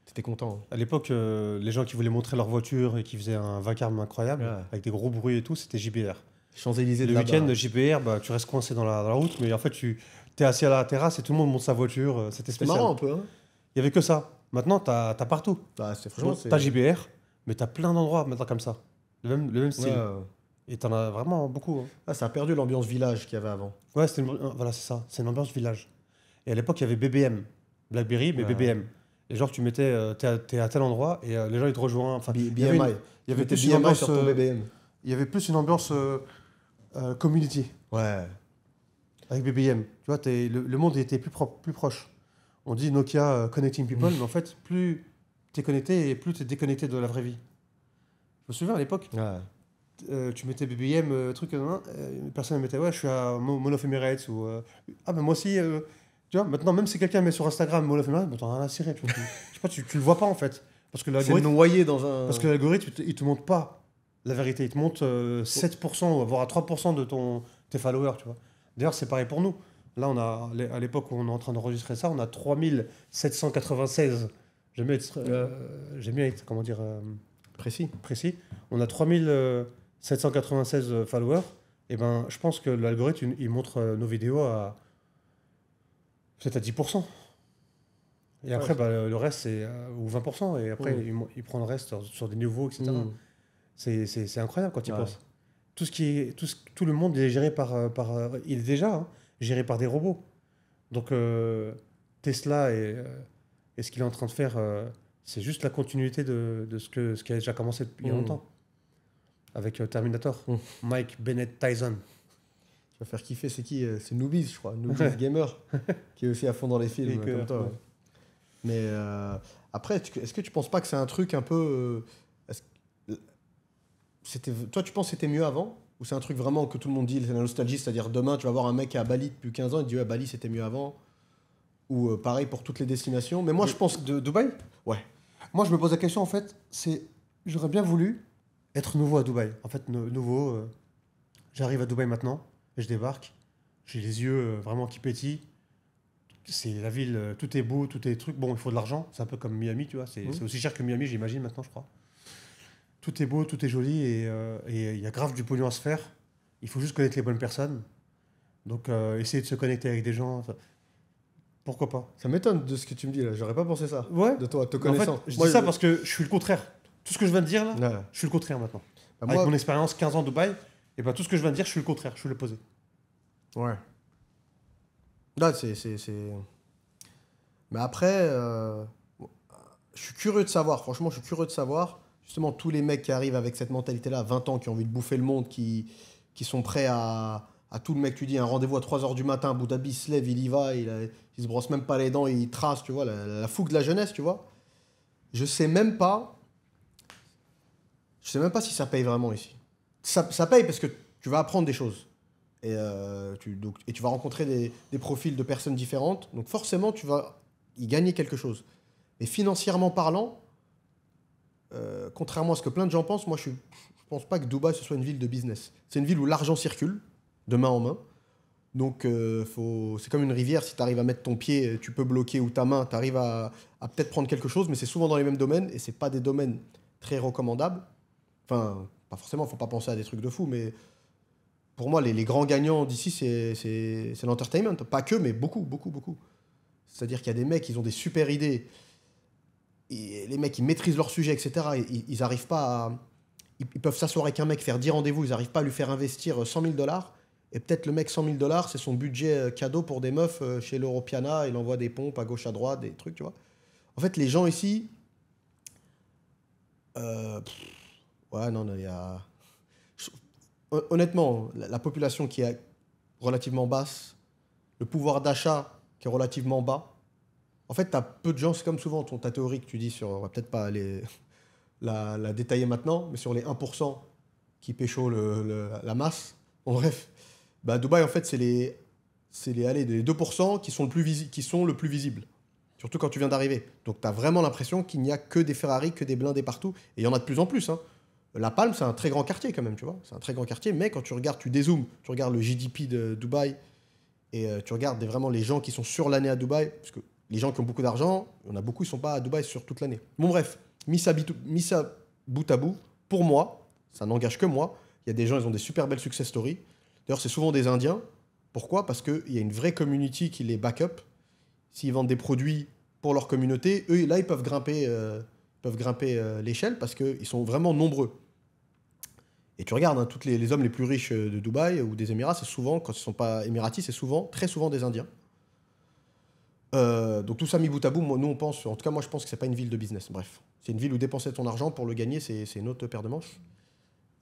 T'étais content. À l'époque, les gens qui voulaient montrer leur voiture et qui faisaient un vacarme incroyable, Ouais. avec des gros bruits et tout, c'était JBR. Champs-Élysées de Le là-bas. week-end, JBR, bah, tu restes coincé dans la route, mais en fait, tu es assis à la terrasse et tout le monde monte sa voiture. C'était C'est spécial. marrant un peu, hein. Il y avait que ça. Maintenant, t'as partout. Franchement, T'as JBR, mais t'as plein d'endroits maintenant comme ça. Le même style. Ouais. Et t'en as vraiment beaucoup. Hein. Ah, ça a perdu l'ambiance village qu'il y avait avant. Ouais, voilà, c'est ça. C'est une ambiance village. Et à l'époque, il y avait BBM. Blackberry, mais Ouais. BBM. Et genre, tu mettais, t'es à tel endroit et les gens, ils te rejoignent. Enfin, il y avait BMI. il y avait Mettais plus une BMI ambiance, sur ton BBM. il y avait plus une ambiance community Ouais. avec BBM. Tu vois, le monde était plus propre, plus proche. On dit Nokia connecting people, mais en fait, plus t'es connecté et plus t'es déconnecté de la vraie vie. Je me souviens à l'époque, Ouais. tu mettais BBM, personne ne mettait ouais, je suis à Mall of Emirates ou ah, ben moi aussi. Tu vois, maintenant, même si quelqu'un met sur Instagram Mall of Emirates, ben, t'en as rien à cirer. Je sais pas, tu le vois pas en fait. Parce que C'est l'algorithme, noyé dans un... parce que l'algorithme, il te montre pas la vérité. Il te montre 7%, voire à 3% de tes followers, tu vois. D'ailleurs, c'est pareil pour nous. Là, à l'époque où on est en train d'enregistrer ça, on a 3796. J'aime bien être, comment dire, Précis. précis. On a 3796 followers. Et ben, je pense que l'algorithme, il montre nos vidéos à peut-être à 10%. Et après, Ouais. bah, le reste, c'est ou 20%. Et après, il prend le reste sur des nouveaux, etc. Mm. C'est incroyable quand tu y Ouais. penses. Tout le monde est géré il est déjà géré par des robots. Donc Tesla et ce qu'il est en train de faire, c'est juste la continuité de ce qui a déjà commencé depuis longtemps. Avec Terminator. Mike Bennett Tyson. Tu vas faire kiffer, c'est qui C'est Noobies, je crois. Noobies Gamer, qui est aussi à fond dans les films, Et comme toi. ouais. Ouais. Mais après, est-ce que tu penses pas que c'est un truc un peu... toi, tu penses que c'était mieux avant? Ou c'est un truc vraiment que tout le monde dit, c'est la nostalgie, c'est-à-dire demain, tu vas voir un mec qui est à Bali depuis 15 ans, il dit ouais, Bali c'était mieux avant. Ou pareil pour toutes les destinations. Mais moi, je pense... De Dubaï. Ouais. Moi, je me pose la question, en fait, j'aurais bien voulu être nouveau à Dubaï. En fait, nouveau, j'arrive à Dubaï maintenant, et je débarque, j'ai les yeux vraiment qui pétillent. C'est la ville, tout est beau, tout est truc. Bon, il faut de l'argent, c'est un peu comme Miami, tu vois. C'est aussi cher que Miami, j'imagine, maintenant, je crois. Tout est beau, tout est joli, et il y a grave du pognon à se faire. Il faut juste connaître les bonnes personnes. Donc, essayer de se connecter avec des gens, pourquoi pas. Ça m'étonne de ce que tu me dis là, j'aurais pas pensé ça. Ouais. De toi, te En fait, connaissant. je dis ça parce que je suis le contraire. Tout ce que je viens de dire, là, Ouais. je suis le contraire maintenant. Bah, Avec moi- mon expérience 15 ans à Dubaï, et ben tout ce que je viens de dire, je suis le contraire, je suis l'opposé. Ouais. Là, Mais après, je suis curieux de savoir, franchement, je suis curieux de savoir, justement, tous les mecs qui arrivent avec cette mentalité-là, à 20 ans, qui ont envie de bouffer le monde, qui sont prêts à tout le mec, tu dis, un rendez-vous à 3h du matin, Abu Dhabi, il se lève, il y va, il se brosse même pas les dents, il trace, tu vois, la fougue de la jeunesse, tu vois. Je sais même pas si ça paye vraiment ici. Ça paye parce que tu vas apprendre des choses. Et tu vas rencontrer des profils de personnes différentes. Donc forcément, tu vas y gagner quelque chose. Mais financièrement parlant, contrairement à ce que plein de gens pensent, moi je pense pas que Dubaï ce soit une ville de business. C'est une ville où l'argent circule de main en main. Donc c'est comme une rivière, si tu arrives à mettre ton pied, tu peux bloquer, ou ta main, tu arrives à peut-être prendre quelque chose, mais c'est souvent dans les mêmes domaines, et c'est pas des domaines très recommandables. Enfin, pas forcément, faut pas penser à des trucs de fou, mais pour moi, les grands gagnants d'ici, c'est l'entertainment. Pas que, mais beaucoup, beaucoup, beaucoup. C'est-à-dire qu'il y a des mecs, ils ont des super idées, et les mecs, ils maîtrisent leur sujet, etc. Ils arrivent pas à... Ils peuvent s'asseoir avec un mec, faire 10 rendez-vous, ils n'arrivent pas à lui faire investir 100 000 $. Et peut-être le mec, 100 000 $, c'est son budget cadeau pour des meufs chez l'Europiana. Il envoie des pompes à gauche, à droite, des trucs, tu vois. En fait, les gens ici... ouais, non, il y a... Honnêtement, la population qui est relativement basse, le pouvoir d'achat qui est relativement bas, en fait, tu as peu de gens, c'est comme souvent ta théorie que tu dis sur, on va peut-être pas la détailler maintenant, mais sur les 1% qui pécho la masse, en bref, bah, Dubaï, en fait, c'est les 2% qui sont le plus visibles. Surtout quand tu viens d'arriver. Donc, tu as vraiment l'impression qu'il n'y a que des Ferrari, que des blindés partout. Et il y en a de plus en plus. Hein. La Palme, c'est un très grand quartier quand même, tu vois. C'est un très grand quartier, mais quand tu regardes, tu dézoomes, tu regardes le GDP de Dubaï et tu regardes vraiment les gens qui sont sur l'année à Dubaï, parce que les gens qui ont beaucoup d'argent, il y en a beaucoup, ils ne sont pas à Dubaï sur toute l'année. Bon, bref, mis ça bout à bout, pour moi, ça n'engage que moi. Il y a des gens, ils ont des super belles success stories. D'ailleurs, c'est souvent des Indiens. Pourquoi ? Parce qu'il y a une vraie community qui les back up. S'ils vendent des produits pour leur communauté, eux, là, ils peuvent grimper l'échelle parce qu'ils sont vraiment nombreux. Et tu regardes, hein, tous les hommes les plus riches de Dubaï ou des Émirats, c'est souvent, quand ils ne sont pas émiratis, c'est très souvent des Indiens. Donc tout ça mis bout à bout, nous on pense, en tout cas moi je pense que c'est pas une ville de business. Bref, c'est une ville où dépenser ton argent pour le gagner, c'est une autre paire de manches.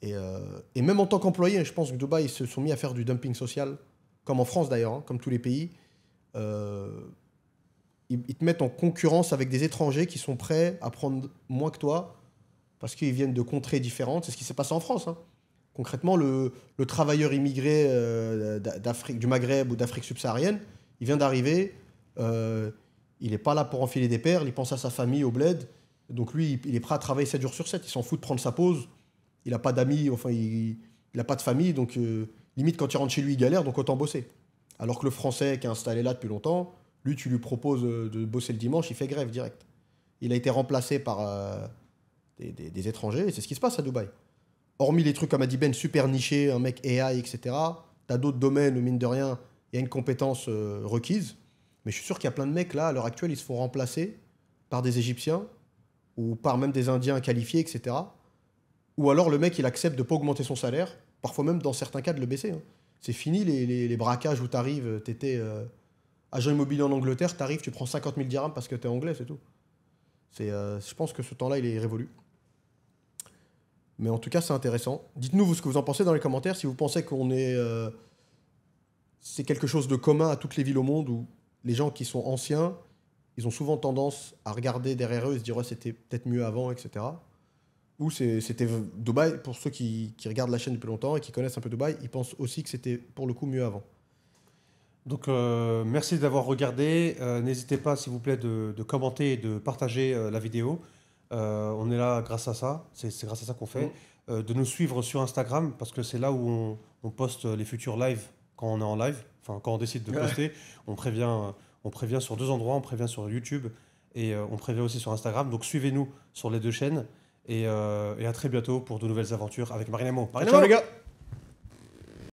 Et même en tant qu'employé, je pense que Dubaï ils se sont mis à faire du dumping social, comme en France d'ailleurs, hein, comme tous les pays. Ils te mettent en concurrence avec des étrangers qui sont prêts à prendre moins que toi parce qu'ils viennent de contrées différentes. C'est ce qui s'est passé en France. Hein. Concrètement, le travailleur immigré du Maghreb ou d'Afrique subsaharienne, il vient d'arriver. Il n'est pas là pour enfiler des perles, il pense à sa famille, au bled. Donc lui, il est prêt à travailler 7 jours sur 7. Il s'en fout de prendre sa pause. Il n'a pas d'amis, enfin, il n'a pas de famille. Donc limite, quand il rentre chez lui, il galère, donc autant bosser. Alors que le Français qui est installé là depuis longtemps, lui, tu lui proposes de bosser le dimanche, il fait grève direct. Il a été remplacé par des étrangers, et c'est ce qui se passe à Dubaï. Hormis les trucs comme a dit Ben, super nichés, un mec AI, etc., tu as d'autres domaines où, mine de rien, il y a une compétence requise. Mais je suis sûr qu'il y a plein de mecs là, à l'heure actuelle, ils se font remplacer par des Égyptiens ou par même des Indiens qualifiés, etc. Ou alors le mec, il accepte de ne pas augmenter son salaire, parfois même dans certains cas de le baisser. Hein. C'est fini les braquages où tu arrives, tu étais agent immobilier en Angleterre, tu arrives, tu prends 50 000 dirhams parce que tu es anglais, c'est tout. Je pense que ce temps-là, il est révolu. Mais en tout cas, c'est intéressant. Dites-nous ce que vous en pensez dans les commentaires, si vous pensez c'est quelque chose de commun à toutes les villes au monde où les gens qui sont anciens, ils ont souvent tendance à regarder derrière eux et se dire ouais, c'était peut-être mieux avant, etc. Ou c'était Dubaï, pour ceux qui regardent la chaîne depuis longtemps et qui connaissent un peu Dubaï, ils pensent aussi que c'était pour le coup mieux avant. Donc merci d'avoir regardé. N'hésitez pas, s'il vous plaît, de commenter et de partager la vidéo. On est là grâce à ça, c'est grâce à ça qu'on fait. De nous suivre sur Instagram, parce que c'est là où on poste les futurs lives quand on est en live. Enfin, quand on décide de poster, on prévient sur 2 endroits, on prévient sur YouTube et on prévient aussi sur Instagram. Donc suivez-nous sur les 2 chaînes et à très bientôt pour de nouvelles aventures avec Marinamo. Ciao les gars!